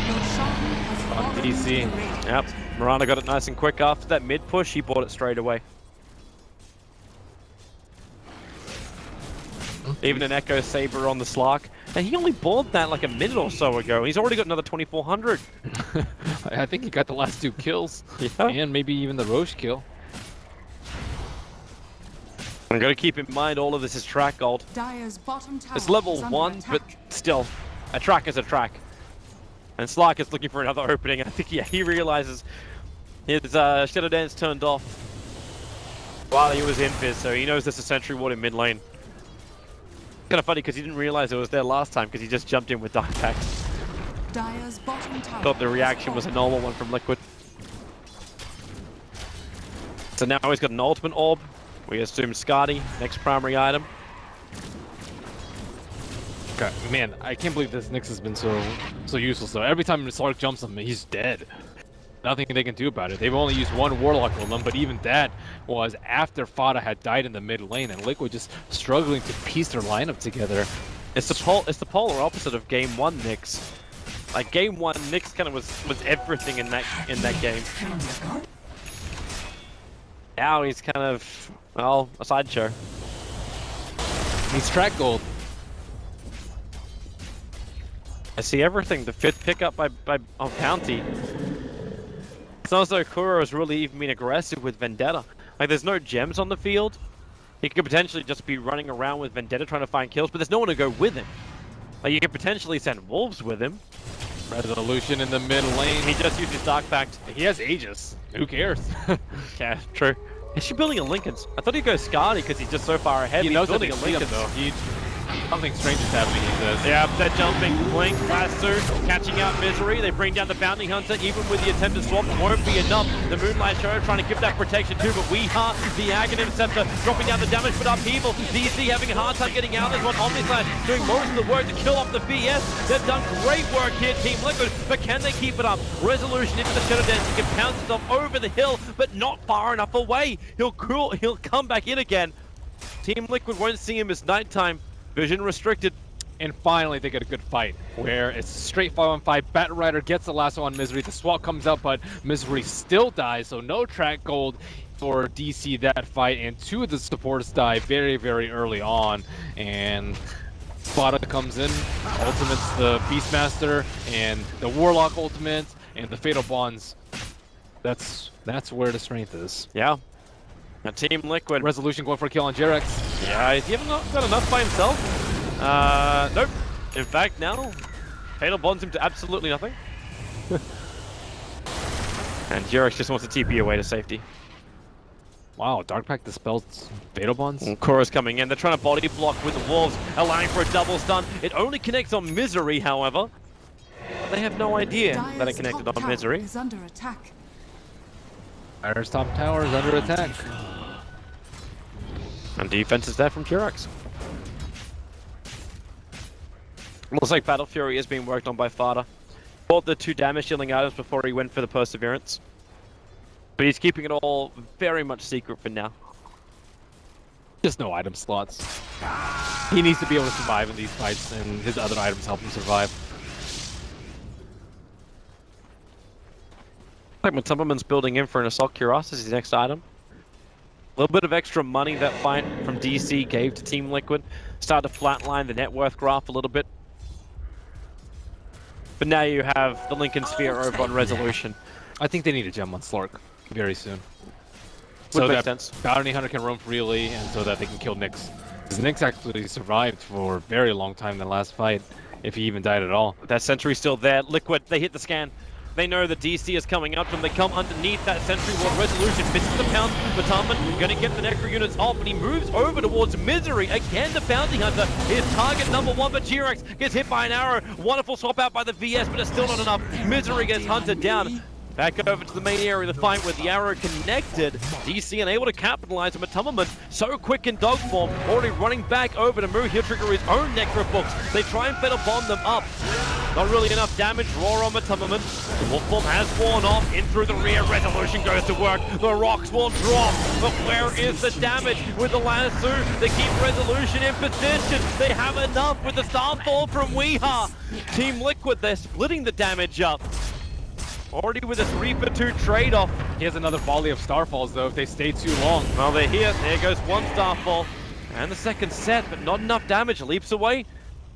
on DC. Yep, Mirana got it nice and quick after that mid push, he bought it straight away. Even an Echo Saber on the Slark. And he only bought that like a minute or so ago. He's already got another 2,400. I think he got the last 2 kills. Yeah. And maybe even the Roche kill. I'm going to keep in mind all of this is track gold. It's level 1, but still, a track is a track. And Slark is looking for another opening. I think, yeah, he realizes his Shadow Dance turned off while he was in Fizz, so he knows there's a Sentry Ward in mid lane. Kind of funny because he didn't realize it was there last time because he just jumped in with Dark Pact. Thought the reaction was a normal one from Liquid. So now he's got an ultimate orb. We assume Skadi, next primary item. God, man, I can't believe this Nyx has been so useless though. Every time Slark jumps him, he's dead. Nothing they can do about it. They've only used one Warlock on them, but even that was after Fada had died in the mid lane, and Liquid just struggling to piece their lineup together. It's the polar opposite of Game 1 Nyx. Like Game 1 Nyx kind of was everything in that game. Now he's kind of, well, a sideshow. He's track gold. I see everything. The 5th pickup by Bounty. It's not as though Kuro has really even been aggressive with Vendetta. Like, there's no gems on the field. He could potentially just be running around with Vendetta trying to find kills, but there's no one to go with him. Like, you could potentially send Wolves with him. Resolution in the mid lane. He just used his Dark Pact. He has Aegis. Who cares? Yeah, true. Is she building a Lincoln's? I thought he'd go Skadi because he's just so far ahead. He knows building a Lincoln though. Something strange is happening, he says. Yeah, they're jumping. Blink, Lasso, catching out Misery. They bring down the Bounty Hunter. Even with the attempted swap, won't be enough. The Moonlight Show trying to give that protection too, but Weeha, the Aghanim Scepter, dropping down the damage, but Upheaval. DC having a hard time getting out. There's one Omniside doing most of the work to kill off the BS. They've done great work here, Team Liquid, but can they keep it up? Resolution into the Shadow Dance. He can pounce himself over the hill, but not far enough away. He'll come back in again. Team Liquid won't see him as nighttime. Vision restricted. And finally they get a good fight where it's straight 5-on-5. Batrider gets the lasso on Misery. The swap comes out, but Misery still dies, so no track gold for DC that fight. And 2 of the supports die very, very early on. And Fada comes in, ultimates the Beastmaster and the Warlock ultimate and the Fatal Bonds. That's where the strength is. Yeah. Now Team Liquid. Resolution going for a kill on Jerax. Yeah, he haven't got enough by himself. Nope. In fact, now Fatal bonds him to absolutely nothing. And Jerax just wants to TP away to safety. Wow, Dark Pact dispels Fatal Bonds. And Korra's coming in. They're trying to body block with the Wolves, allowing for a double stun. It only connects on Misery, however. But they have no idea that it connected on Misery. Is under attack. Fire's top tower is under attack. And defense is there from Jerax. Looks like Battle Fury is being worked on by Fada. Bought the 2 damage dealing items before he went for the Perseverance. But he's keeping it all very much secret for now. Just no item slots. He needs to be able to survive in these fights, and his other items help him survive. Like when Timmerman's building in for an Assault Cuirass as his next item. A little bit of extra money that fight from DC gave to Team Liquid. Started to flatline the net worth graph a little bit. But now you have the Lincoln Sphere over on Resolution. I think they need a gem on Slark very soon. Would So make that sense. Bounty Hunter can roam freely, and so that they can kill Nyx. Because Nyx actually survived for a very long time in the last fight, if he even died at all. That sentry's still there. Liquid, they hit the scan. They know the DC is coming up from. They come underneath that sentry wall. Resolution misses the pounce. Batarman gonna get the Necro units off, and he moves over towards Misery. Again, the Bounty Hunter is target number 1, but G-Rex gets hit by an arrow. Wonderful swap out by the VS, but it's still not enough. Misery gets hunted down. Back over to the main area of the fight where the arrow connected. DC unable to capitalize on Batummerman. So quick in dog form. Already running back over to Moo. He'll trigger his own Necro books. They try and better bomb them up. Not really enough damage. Roar on Batummerman. The wolf form has worn off. In through the rear. Resolution goes to work. The rocks will drop. But where is the damage with the lasso? They keep Resolution in position. They have enough with the Starfall from Weeha. Team Liquid, they're splitting the damage up. Already with a 3-for-2 trade-off. He has another volley of Starfalls, though, if they stay too long. Well, they're here. There goes one Starfall. And the second set, but not enough damage. Leaps away.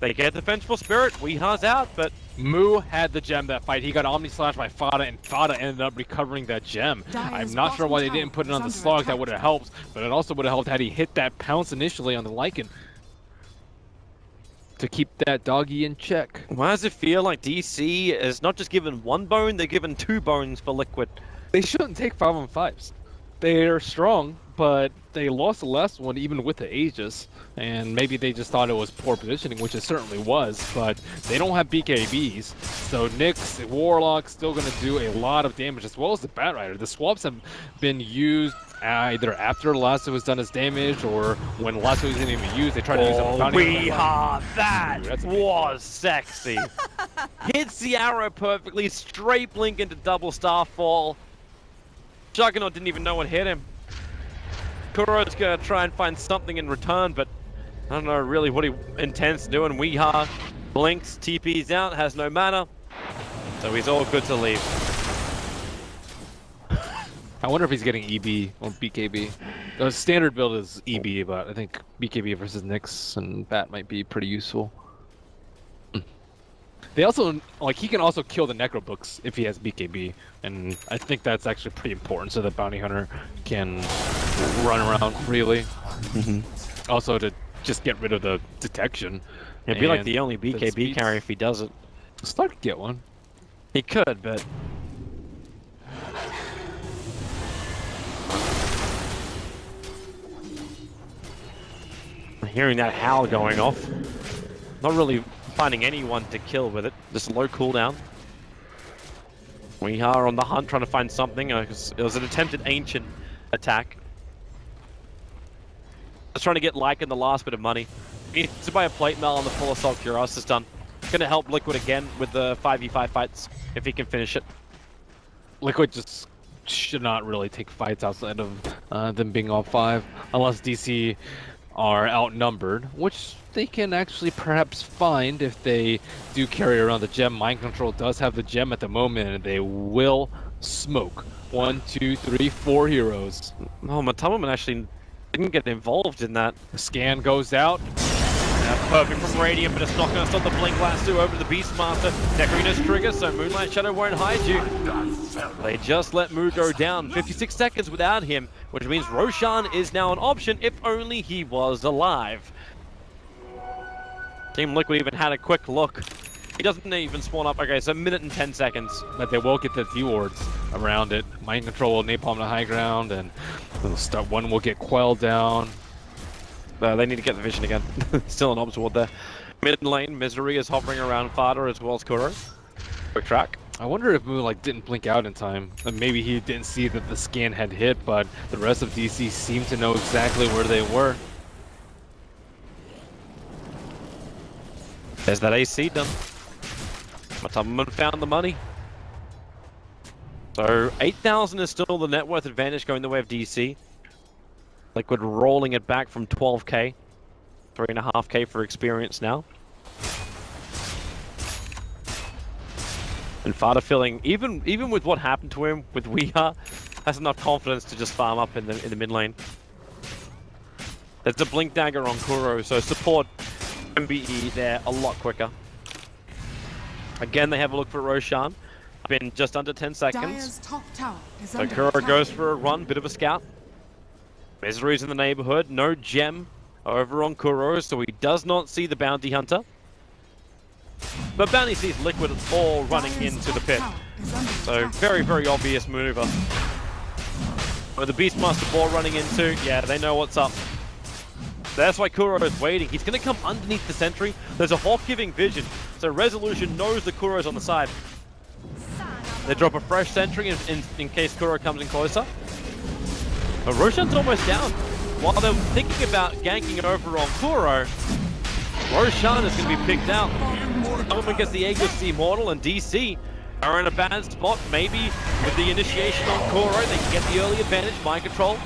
They get the Vengeful Spirit. Weeha's out, but... Moo had the gem that fight. He got Omni Slash by Fada, and Fada ended up recovering that gem. I'm not sure why they didn't put it on the Slug. That would have helped, but it also would have helped had he hit that pounce initially on the Lycan. To keep that doggy in check. Why does it feel like DC is not just given 1 bone, they're given 2 bones for Liquid? They shouldn't take 5-on-5s. They're strong, but they lost the last one even with the Aegis. And maybe they just thought it was poor positioning, which it certainly was, but they don't have BKBs. So Nyx, the Warlock, still going to do a lot of damage, as well as the Batrider. The swaps have been used either after Lasso has done his damage, or when Lasso isn't even used, they try to use it on Bounty Hunter. That was sexy. Hits the arrow perfectly, straight blink into double Starfall. Juggernaut didn't even know what hit him. Kuro's gonna try and find something in return, but I don't know really what he intends to do. And Weeha blinks, TP's out, has no mana, so he's all good to leave. I wonder if he's getting EB or BKB. The standard build is EB, but I think BKB versus Nyx and Bat might be pretty useful. They also, like, he can also kill the Necro books if he has BKB, and I think that's actually pretty important so that Bounty Hunter can run around freely. Also to just get rid of the detection. It'd be like the only BKB carry if he does it. Start to get one. He could, but... Hearing that howl going off. Not really finding anyone to kill with it. Just low cooldown. We are on the hunt trying to find something. It was an attempted ancient attack. Just trying to get Lycan the last bit of money. He needs to buy a plate mail on the full assault cuirass is done. Gonna help Liquid again with the 5v5 fights if he can finish it. Liquid just should not really take fights outside of them being all 5, unless DC are outnumbered, which they can actually perhaps find if they do carry around the gem. Mind Control does have the gem at the moment, and they will smoke 1, 2, 3, 4 heroes. Oh, Matamaman actually didn't get involved in that. The scan goes out. Perfect from Radiant, but it's not going to stop the Blink Lasso over the Beastmaster. Necroina's trigger, so Moonlight Shadow won't hide you. They just let Moo go down. 56 seconds without him, which means Roshan is now an option if only he was alive. Team Liquid even had a quick look. He doesn't even spawn up. Okay, so 1 minute and 10 seconds. But they will get the D-wards around it. Mind Control will napalm the high ground, and one will get quelled down. They need to get the vision again. Still an obs ward there. Mid lane, Misery is hovering around Fada as well as Kuro. Quick track. I wonder if Moo didn't blink out in time. Maybe he didn't see that the scan had hit, but the rest of DC seemed to know exactly where they were. There's that AC done. Matamaman found the money. So 8,000 is still the net worth advantage going the way of DC. Liquid rolling it back from 12k. 3.5k for experience now. And Fada feeling, even with what happened to him with Weeha, has enough confidence to just farm up in the mid lane. There's a blink dagger on Kuro, so support MBE there a lot quicker. Again, they have a look for Roshan. Been just under 10 seconds. Dire's top tower is So under Kuro attack. goes for a run, bit of a scout. Misery's in the neighborhood, no gem over on Kuro, so he does not see the bounty hunter. But Bounty sees Liquid all running Dire's into the top pit. tower is under So attack. very, very obvious maneuver. With the Beastmaster ball running into, yeah, they know what's up. That's why Kuro is waiting. He's going to come underneath the sentry. There's a Hawk giving vision, so Resolution knows the Kuro's on the side. They drop a fresh sentry in case Kuro comes in closer. But Roshan's almost down. While they're thinking about ganking over on Kuro, Roshan is going to be picked out. Someone gets the Aegis Immortal, and DC are in a bad spot. Maybe with the initiation on Kuro, they can get the early advantage. Mind control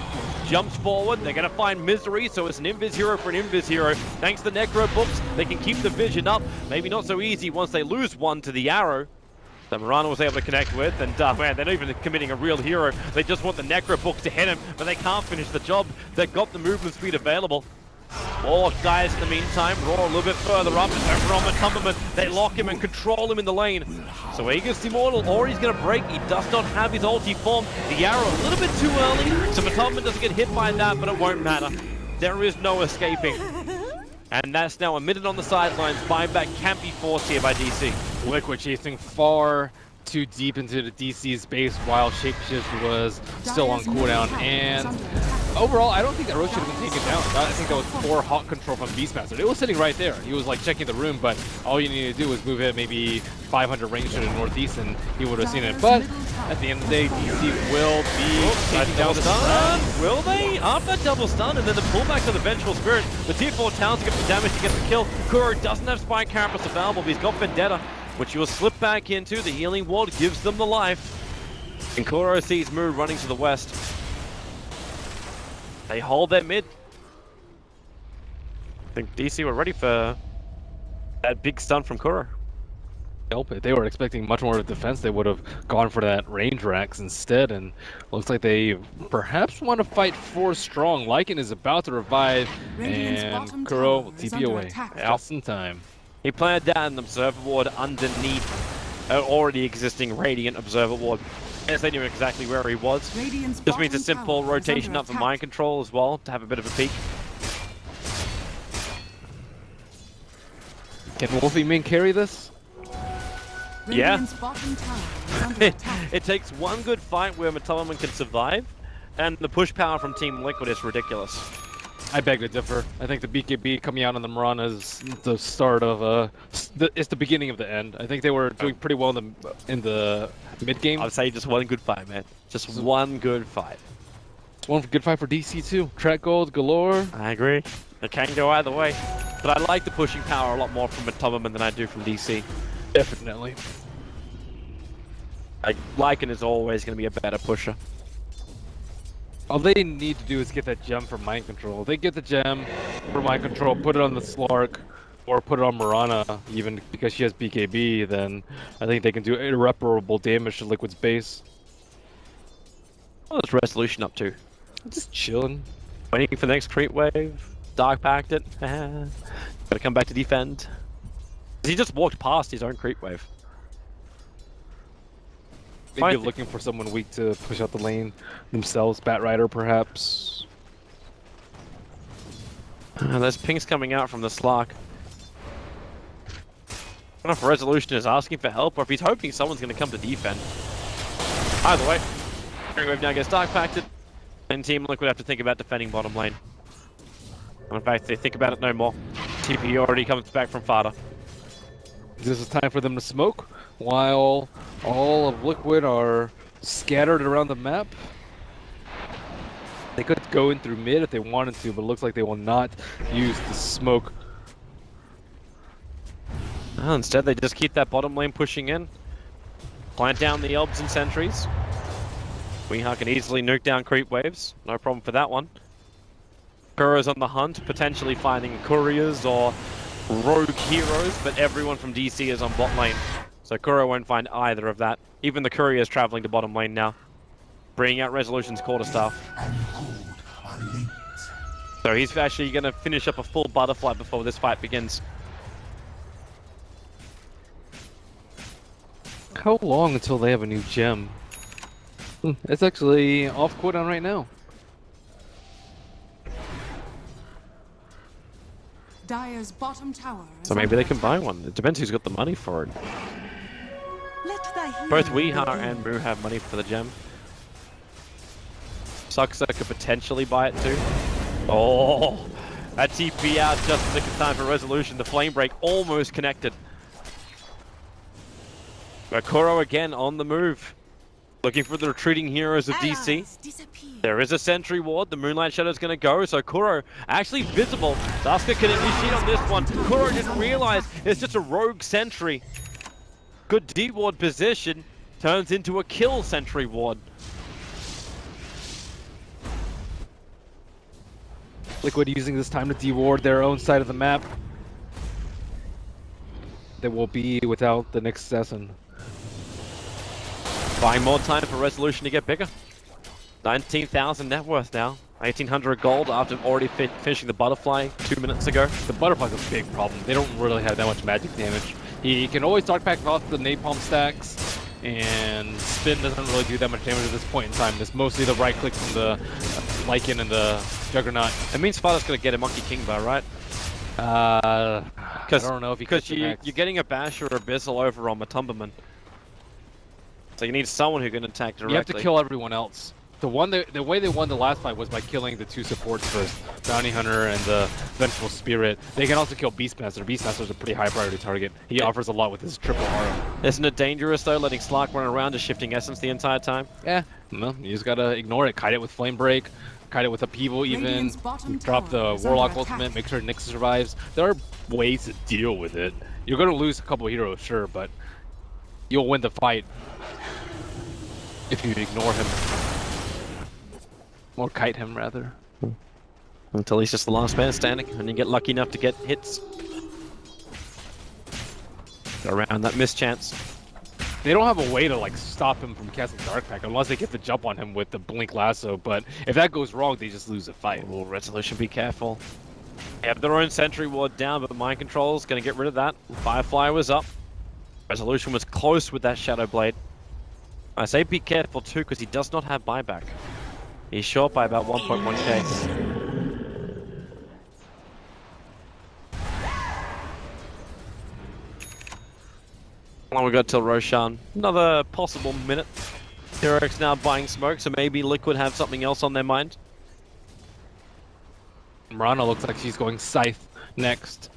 jumps forward. They're going to find Misery, so it's an Invis hero for an Invis hero. Thanks to Necro books, they can keep the vision up. Maybe not so easy once they lose one to the arrow that Mirana was able to connect with, and man, they're not even committing a real hero. They just want the Necro book to hit him, but they can't finish the job. They've got the movement speed available. More guys in the meantime, roar a little bit further up, and over on Matumberman, they lock him and control him in the lane. So Aegis Immortal, or he's going to break. He does not have his ulti formed. The arrow a little bit too early, so Matumberman doesn't get hit by that, but it won't matter. There is no escaping. And that's now a minute on the sidelines. Buyback can't be forced here by DC. Liquid chasing far too deep into the DC's base while Shapeshift was still on cooldown. And overall, I don't think that Roche should have been taken down. I think that was poor Hawk control from Beastmaster. It was sitting right there. He was like checking the room, but all you need to do was move it maybe 500 range to the northeast and he would have seen it. But at the end of the day, DC will be taking down the Stun. Will they? After double stun, and then the pullback to the Vengeful Spirit. The tier 4 Towns get the damage to get the kill. Kuro doesn't have Spike Carapace available, but he's got Vendetta, which he will slip back into. The healing ward gives them the life. And Kuro sees Mu running to the west. They hold their mid. I think DC were ready for that big stun from Kuro. Help it. They were expecting much more of defense. They would have gone for that range racks instead, and looks like they perhaps want to fight 4 strong. Lycan is about to revive, and Kuro will TP away. Just in time. He planted down an Observer Ward underneath an already existing Radiant Observer Ward. I guess they knew exactly where he was. Just means a simple rotation up for Mind Control as well, to have a bit of a peek. Can Wolfie Min carry this? Yeah. It takes one good fight where Matumberman can survive, and the push power from Team Liquid is ridiculous. I beg to differ. I think the BKB coming out on the Mirana is the start of it's the beginning of the end. I think they were doing pretty well in the mid game. I'd say just one good fight, man. Just one good fight. One good fight for DC too. Track gold galore. I agree. It can go either way, but I like the pushing power a lot more from Matumberman than I do from DC. Definitely. Lycan is always going to be a better pusher. All they need to do is get that gem for Mind Control. They get the gem for Mind Control, put it on the Slark, or put it on Mirana, even because she has BKB, then I think they can do irreparable damage to Liquid's base. What's Resolution up to? Just chilling. Waiting for the next creep wave. Dark packed it. Gotta come back to defend. He just walked past his own creep wave. Maybe looking for someone weak to push out the lane themselves. Batrider, perhaps. There's pings coming out from the Slark. I don't know if Resolution is asking for help or if he's hoping someone's going to come to defend. Either way, Creep wave now gets dark packed, and Team Liquid have to think about defending bottom lane. In fact, they think about it no more. TP already comes back from Fada. This is time for them to smoke, while all of Liquid are scattered around the map. They could go in through mid if they wanted to, but it looks like they will not use the smoke. Instead, they just keep that bottom lane pushing in. Plant down the Elbs and sentries. Weeha can easily nuke down creep waves. No problem for that one. Kuro's on the hunt, potentially finding couriers or rogue heroes, but everyone from DC is on bot lane. So Kuro won't find either of that. Even the courier is traveling to bottom lane now, bringing out Resolution's quarterstaff. So he's actually going to finish up a full butterfly before this fight begins. How long until they have a new gem? It's actually off cooldown right now. Dire's bottom tower. So maybe they can buy one. It depends who's got the money for it. Both Weeha and Moo have money for the gem. Suxa could potentially buy it too. Oh, that TP out just in time for Resolution. The flame break almost connected. But Kuro again on the move. Looking for the retreating heroes of DC. There is a sentry ward. The Moonlight Shadow's going to go. So Kuro actually visible. Sasuke can initiate on this one. Kuro didn't realize it's just a rogue sentry. Good D-ward position. Turns into a kill sentry ward. Liquid using this time to de-ward their own side of the map. They will be without the next assassin. Buying more time for Resolution to get bigger. 19,000 net worth now. 1,800 gold after already finishing the butterfly 2 minutes ago. The butterfly's a big problem. They don't really have that much magic damage. He can always dark pack off the napalm stacks, and spin doesn't really do that much damage at this point in time. It's mostly the right click from the Lycan and the Juggernaut. It means Sparta's going to get a Monkey King bar, right? I don't know if he because you're getting a Bash or Abyssal over on Matumberman. So you need someone who can attack directly. You have to kill everyone else. The way they won the last fight was by killing the two supports first, Bounty Hunter and the Vengeful Spirit. They can also kill Beastmaster. Beastmaster's a pretty high priority target. He offers a lot with his triple aura. Isn't it dangerous though, letting Slark run around just shifting essence the entire time? Yeah, no, you just gotta ignore it. Kite it with Flame Break, kite it with Upheaval even, drop the Warlock ultimate, make sure Nyx survives. There are ways to deal with it. You're gonna lose a couple of heroes, sure, but you'll win the fight if you ignore him. Or kite him, rather. Until he's just the last man standing, and you get lucky enough to get hits. Around that mischance. They don't have a way to like stop him from casting Dark Pack unless they get the jump on him with the Blink Lasso, but if that goes wrong, they just lose the fight. Oh, Resolution, be careful. They have their own sentry ward down, but Mind Control's gonna get rid of that. Firefly was up. Resolution was close with that Shadow Blade. I say be careful too, because he does not have buyback. He's short by about 1.1k. Well, we got till Roshan. Another possible minute. Heroic's now buying smoke, so maybe Liquid have something else on their mind. Mirana looks like she's going Scythe next.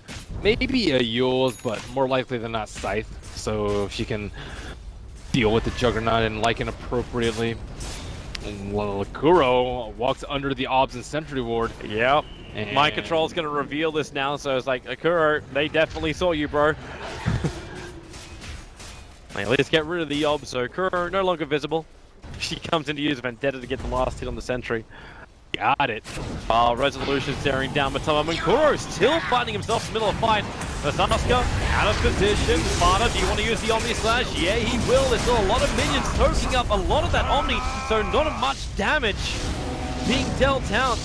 Maybe a Yules, but more likely than not Scythe, so she can deal with the Juggernaut and Lycan appropriately. Kuro walks under the Obs and Sentry Ward. Yep. And Mind Control's gonna reveal this now, so it's like, Kuro, they definitely saw you, bro. Let's get rid of the Ob, so Kuro no longer visible. She comes in to use Vendetta to get the last hit on the sentry. Got it. Resolution staring down Matama, and Kuro still finding himself in the middle of the fight. Sasuke out of position. Sparta, do you want to use the Omni Slash? Yeah, he will. There's still a lot of minions soaking up a lot of that Omni, so not much damage being dealt out.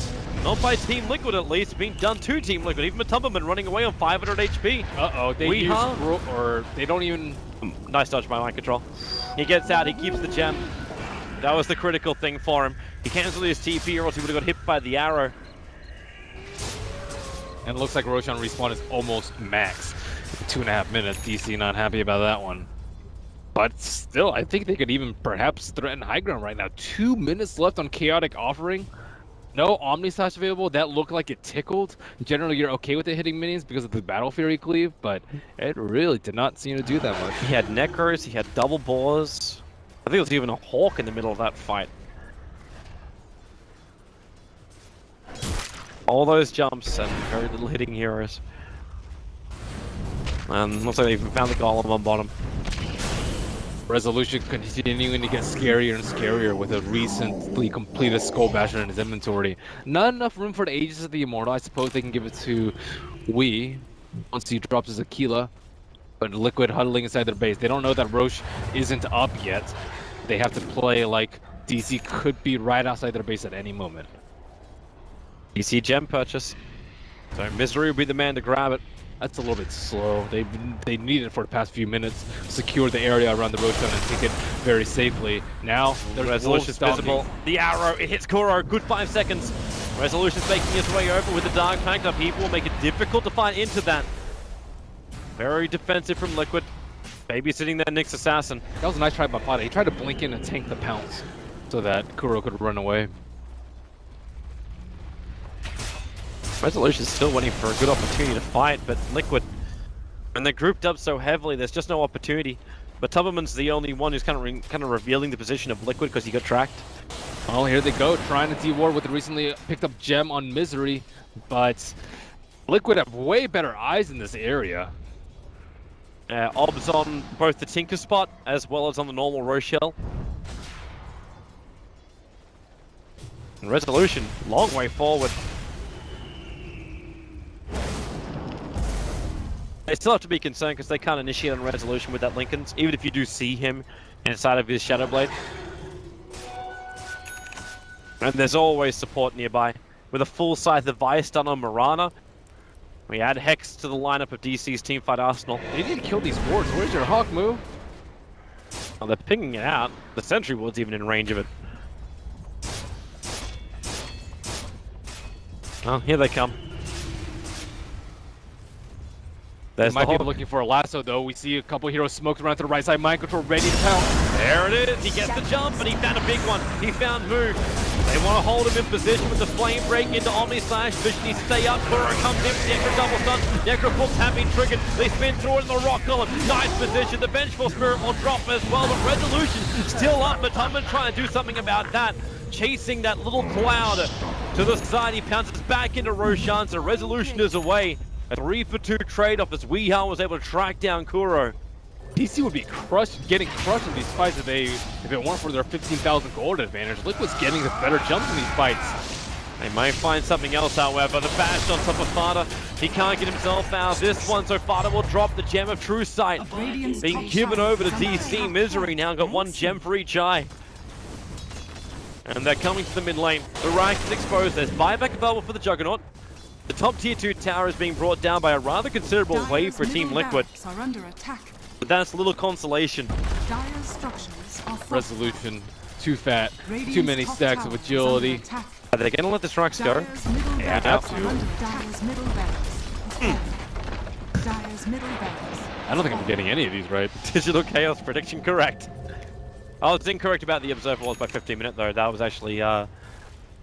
Not by Team Liquid at least, being done to Team Liquid. Even Matumberman running away on 500 HP. Uh-oh, they don't even... Nice dodge by Mind Control. He gets out, he keeps the gem. That was the critical thing for him. He cancelled his TP or else he would have got hit by the arrow. And it looks like Roshan respawn is almost max. 2.5 minutes, DC not happy about that one. But still, I think they could even perhaps threaten high ground right now. 2 minutes left on Chaotic Offering. No Omni Slash available. That looked like it tickled. Generally, you're okay with it hitting minions because of the Battle Fury cleave, but it really did not seem to do that much. He had Necros, he had double boars. I think there was even a Hawk in the middle of that fight. All those jumps and very little hitting heroes. And looks like they even found the Golem on bottom. Resolution continuing to get scarier and scarier with a recently completed Skull Basher in his inventory. Not enough room for the Aegis of the Immortal. I suppose they can give it to Wii once he drops his Aquila. But Liquid huddling inside their base. They don't know that Roche isn't up yet. They have to play like DC could be right outside their base at any moment. DC gem purchase. So Misery will be the man to grab it. That's a little bit slow. They need it for the past few minutes. Secure the area around the Roshan and take it very safely. Now there's Resolution's visible. The arrow, it hits Kuro. Good 5 seconds. Resolution's making his way over with the Dark Pact. People will make it difficult to fight into that. Very defensive from Liquid. Babysitting their Nyx Assassin. That was a nice try by Pada. He tried to blink in and tank the pounce so that Kuro could run away. Resolution's still waiting for a good opportunity to fight, but Liquid, and they're grouped up so heavily, there's just no opportunity. But Tubberman's the only one who's kind of revealing the position of Liquid because he got tracked. Well, here they go, trying to de-ward with the recently picked up gem on Misery, but Liquid have way better eyes in this area. Obs on both the Tinker spot as well as on the normal Rochelle. And Resolution, long way forward. They still have to be concerned because they can't initiate on Resolution with that Lincoln's, even if you do see him inside of his Shadow Blade. And there's always support nearby. With a full Scythe of Vice done on Mirana, we add Hex to the lineup of DC's Teamfight Arsenal. They didn't kill these wards. Where's your Hawk move? Oh, they're pinging it out. The Sentry Ward's even in range of it. Oh, here they come. They might be looking for a lasso, though. We see a couple heroes smoked around to the right side. Mind control ready to pounce. There it is. He gets the jump, and he found a big one. He found move. They want to hold him in position with the flame break into Omni Slash. Vision needs to stay up. Kuro comes in. Necro double stun. Necro pulls have been triggered. They spin through it in the rock column. Nice position. The Vengeful Spirit will drop as well. But Resolution still up. But Tubman trying to do something about that. Chasing that little cloud to the side. He pounces back into Roshan. So Resolution is away. A 3-for-2 trade-off as Weehaw was able to track down Kuro. DC would be getting crushed in these fights if it weren't for their 15,000 gold advantage. Liquid's getting the better jumps in these fights. They might find something else, however. The bash on top of Fada. He can't get himself out. This one, so Fada will drop the Gem of True Sight. Being given over to DC. Misery now got 1 gem for each eye. And they're coming to the mid lane. The Rack is exposed. There's buyback available for the Juggernaut. The top tier 2 tower is being brought down by a rather considerable wave for Team Liquid. But that's little consolation. Resolution, too fat, too many stacks of agility. Are they going to let the strikes go? Yeah, have to. I don't think I'm getting any of these right. Digital Chaos prediction correct. I was incorrect about the Observer Walls by 15 minutes though. That was actually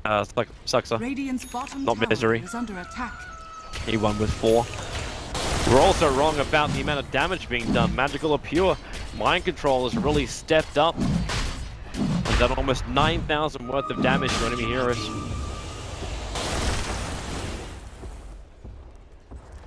Suxer, not Misery. He won with 4. We're also wrong about the amount of damage being done. Magical or pure, Mind Control has really stepped up and done almost 9,000 worth of damage to enemy heroes.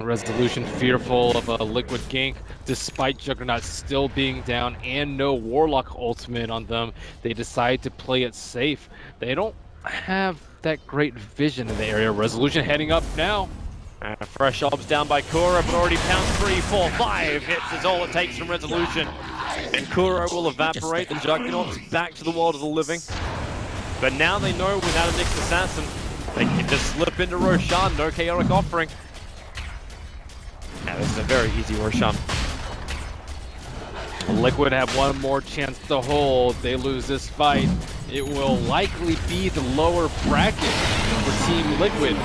Resolution fearful of a Liquid gank, despite Juggernaut still being down and no Warlock ultimate on them. They decide to play it safe. They don't have that great vision in the area. Resolution heading up now. Fresh obs down by Kuro, but already pound 3, 4, 5 hits is all it takes from Resolution. And Kuro will evaporate. The Juggernaut's back to the world of the living. But now they know without a Nyx Assassin, they can just slip into Roshan. No chaotic offering. Now this is a very easy Roshan. Liquid have one more chance to hold. They lose this fight. It will likely be the lower bracket for Team Liquid.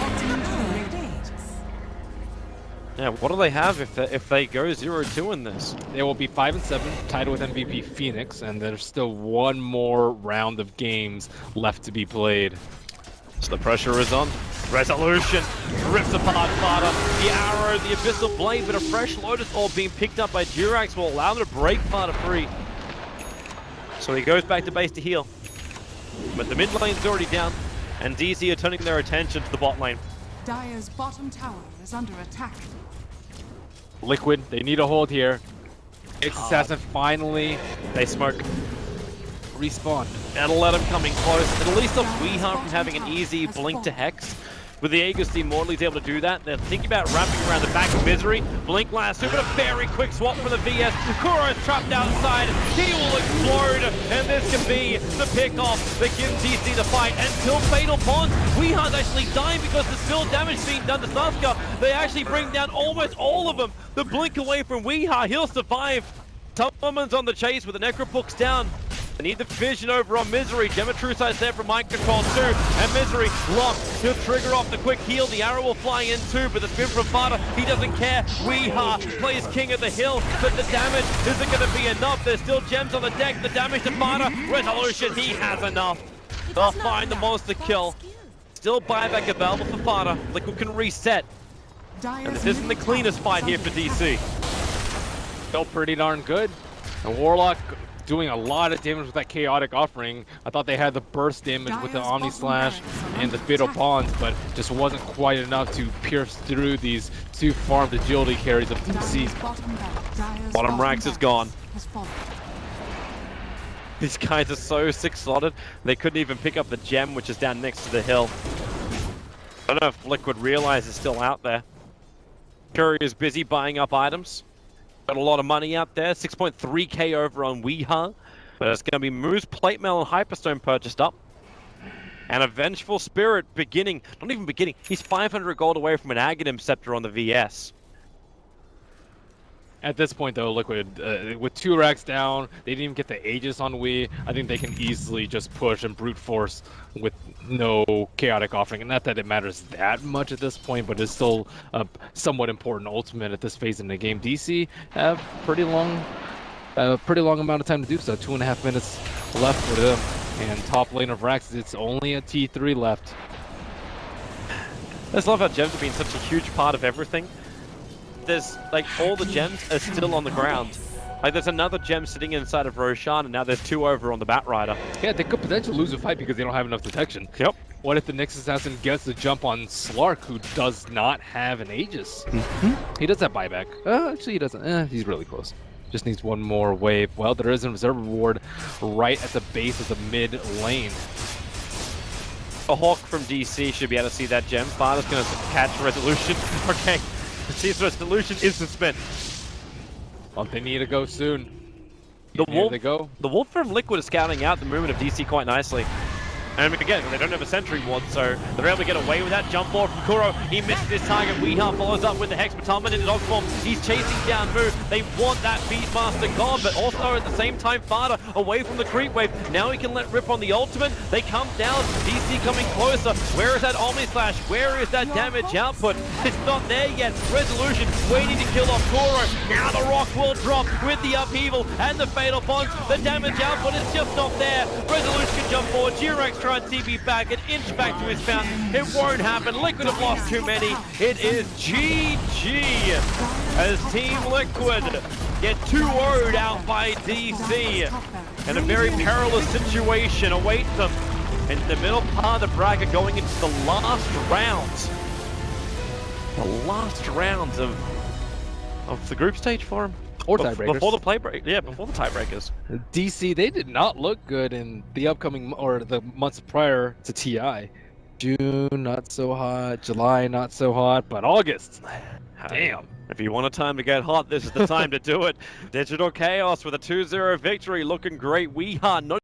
Yeah, what do they have if they go 0-2 in this? They will be 5-7, tied with MVP Phoenix, and there's still one more round of games left to be played. So the pressure is on. Resolution rips apart Fada. The arrow, the Abyssal Blade, but a fresh Lotus Orb being picked up by Durax will allow them to break Fada free. So he goes back to base to heal. But the mid lane's already down, and DC are turning their attention to the bot lane. Dire's bottom tower is under attack. Liquid, they need a hold here. Assassin finally They smoke. respawned. That'll let him coming close. It'll at least stop Weeha from having an easy blink to Hex. With the Aegis, the Immortality's able to do that. They're thinking about wrapping around the back of Misery. Blink last two, but a very quick swap from the VS. Kuro's trapped outside. He will explode, and this can be the pickoff that gives DC the fight until Fatal Bonds. Weeha's actually dying because there's still damage being done to Sasuke. They actually bring down almost all of them. The blink away from Weeha. He'll survive. Tubman's on the chase with the Necrobook's down. They need the vision over on Misery. Gematruside's there for mind control too. And Misery locked. He'll trigger off the quick heal. The arrow will fly in too, but the spin from Fada, he doesn't care. Weeha plays king of the hill, but the damage isn't going to be enough. There's still gems on the deck. The damage to Fada. Resolution, he has enough. They'll find the monster kill. Still buyback available for Fada. Liquid can reset. And this isn't the cleanest fight here for DC. Still pretty darn good. And Warlock doing a lot of damage with that chaotic offering. I thought they had the burst damage with the Omni Slash and the Fatal Bonds, but just wasn't quite enough to pierce through these two farmed agility carries of DC. Bottom Rax is gone. These guys are so six-slotted, they couldn't even pick up the gem, which is down next to the hill. I don't know if Liquid realize it's still out there. Curry is busy buying up items. Got a lot of money out there, 6.3k over on Weeha. But it's going to be Moose, Plate Mail, and Hyperstone purchased up. And a Vengeful Spirit beginning, not even beginning, he's 500 gold away from an Aghanim Scepter on the VS. At this point though, Liquid, with 2 racks down, they didn't even get the Aegis on Wii. I think they can easily just push and brute force with no chaotic offering. And not that it matters that much at this point, but it's still a somewhat important ultimate at this phase in the game. DC have pretty long amount of time to do so. 2.5 minutes left for them. And top lane of racks, it's only a T3 left. I just love how gems have been such a huge part of everything. There's like all the gems are still on the ground. Like there's another gem sitting inside of Roshan, and now there's 2 over on the Batrider. Yeah, they could potentially lose a fight because they don't have enough detection. Yep. What if the Nyx Assassin gets the jump on Slark, who does not have an Aegis? He does have buyback. Actually, he doesn't. He's really close. Just needs one more wave. Well, there is a reserve reward right at the base of the mid lane. A Hawk from DC should be able to see that gem. Fada's going to catch Resolution. Okay. His Resolution is suspended. Well, they need to go soon. The Here they go. The Wolf from Liquid is scouting out the movement of DC quite nicely. And again, they don't have a Sentry Ward, so they're able to get away with that. Jump forward from Kuro. He misses his target. Weeha follows up with the Hex Battlement in the dog form. He's chasing down Moo. They want that Beastmaster gone, but also at the same time, Fada away from the creep wave. Now he can let rip on the ultimate. They come down. DC coming closer. Where is that Omni Slash? Where is that damage output? It's not there yet. Resolution waiting to kill off Kuro. Now the rock will drop with the upheaval and the Fatal Bonds. The damage output is just not there. Resolution can jump forward. G-Rex try and TP back, an inch back to his fountain. It won't happen. Liquid have lost too many. It is GG as Team Liquid get 2-0'd out by DC. And a very perilous situation awaits them in the middle part of the bracket going into the last rounds. The last rounds of the group stage for him. Or tiebreakers. Before the play-break, yeah, before the tiebreakers. DC, they did not look good in the upcoming, or the months prior to TI. June, not so hot. July, not so hot. But August, damn. If you want a time to get hot, this is the time to do it. Digital Chaos with a 2-0 victory, looking great. Weeha not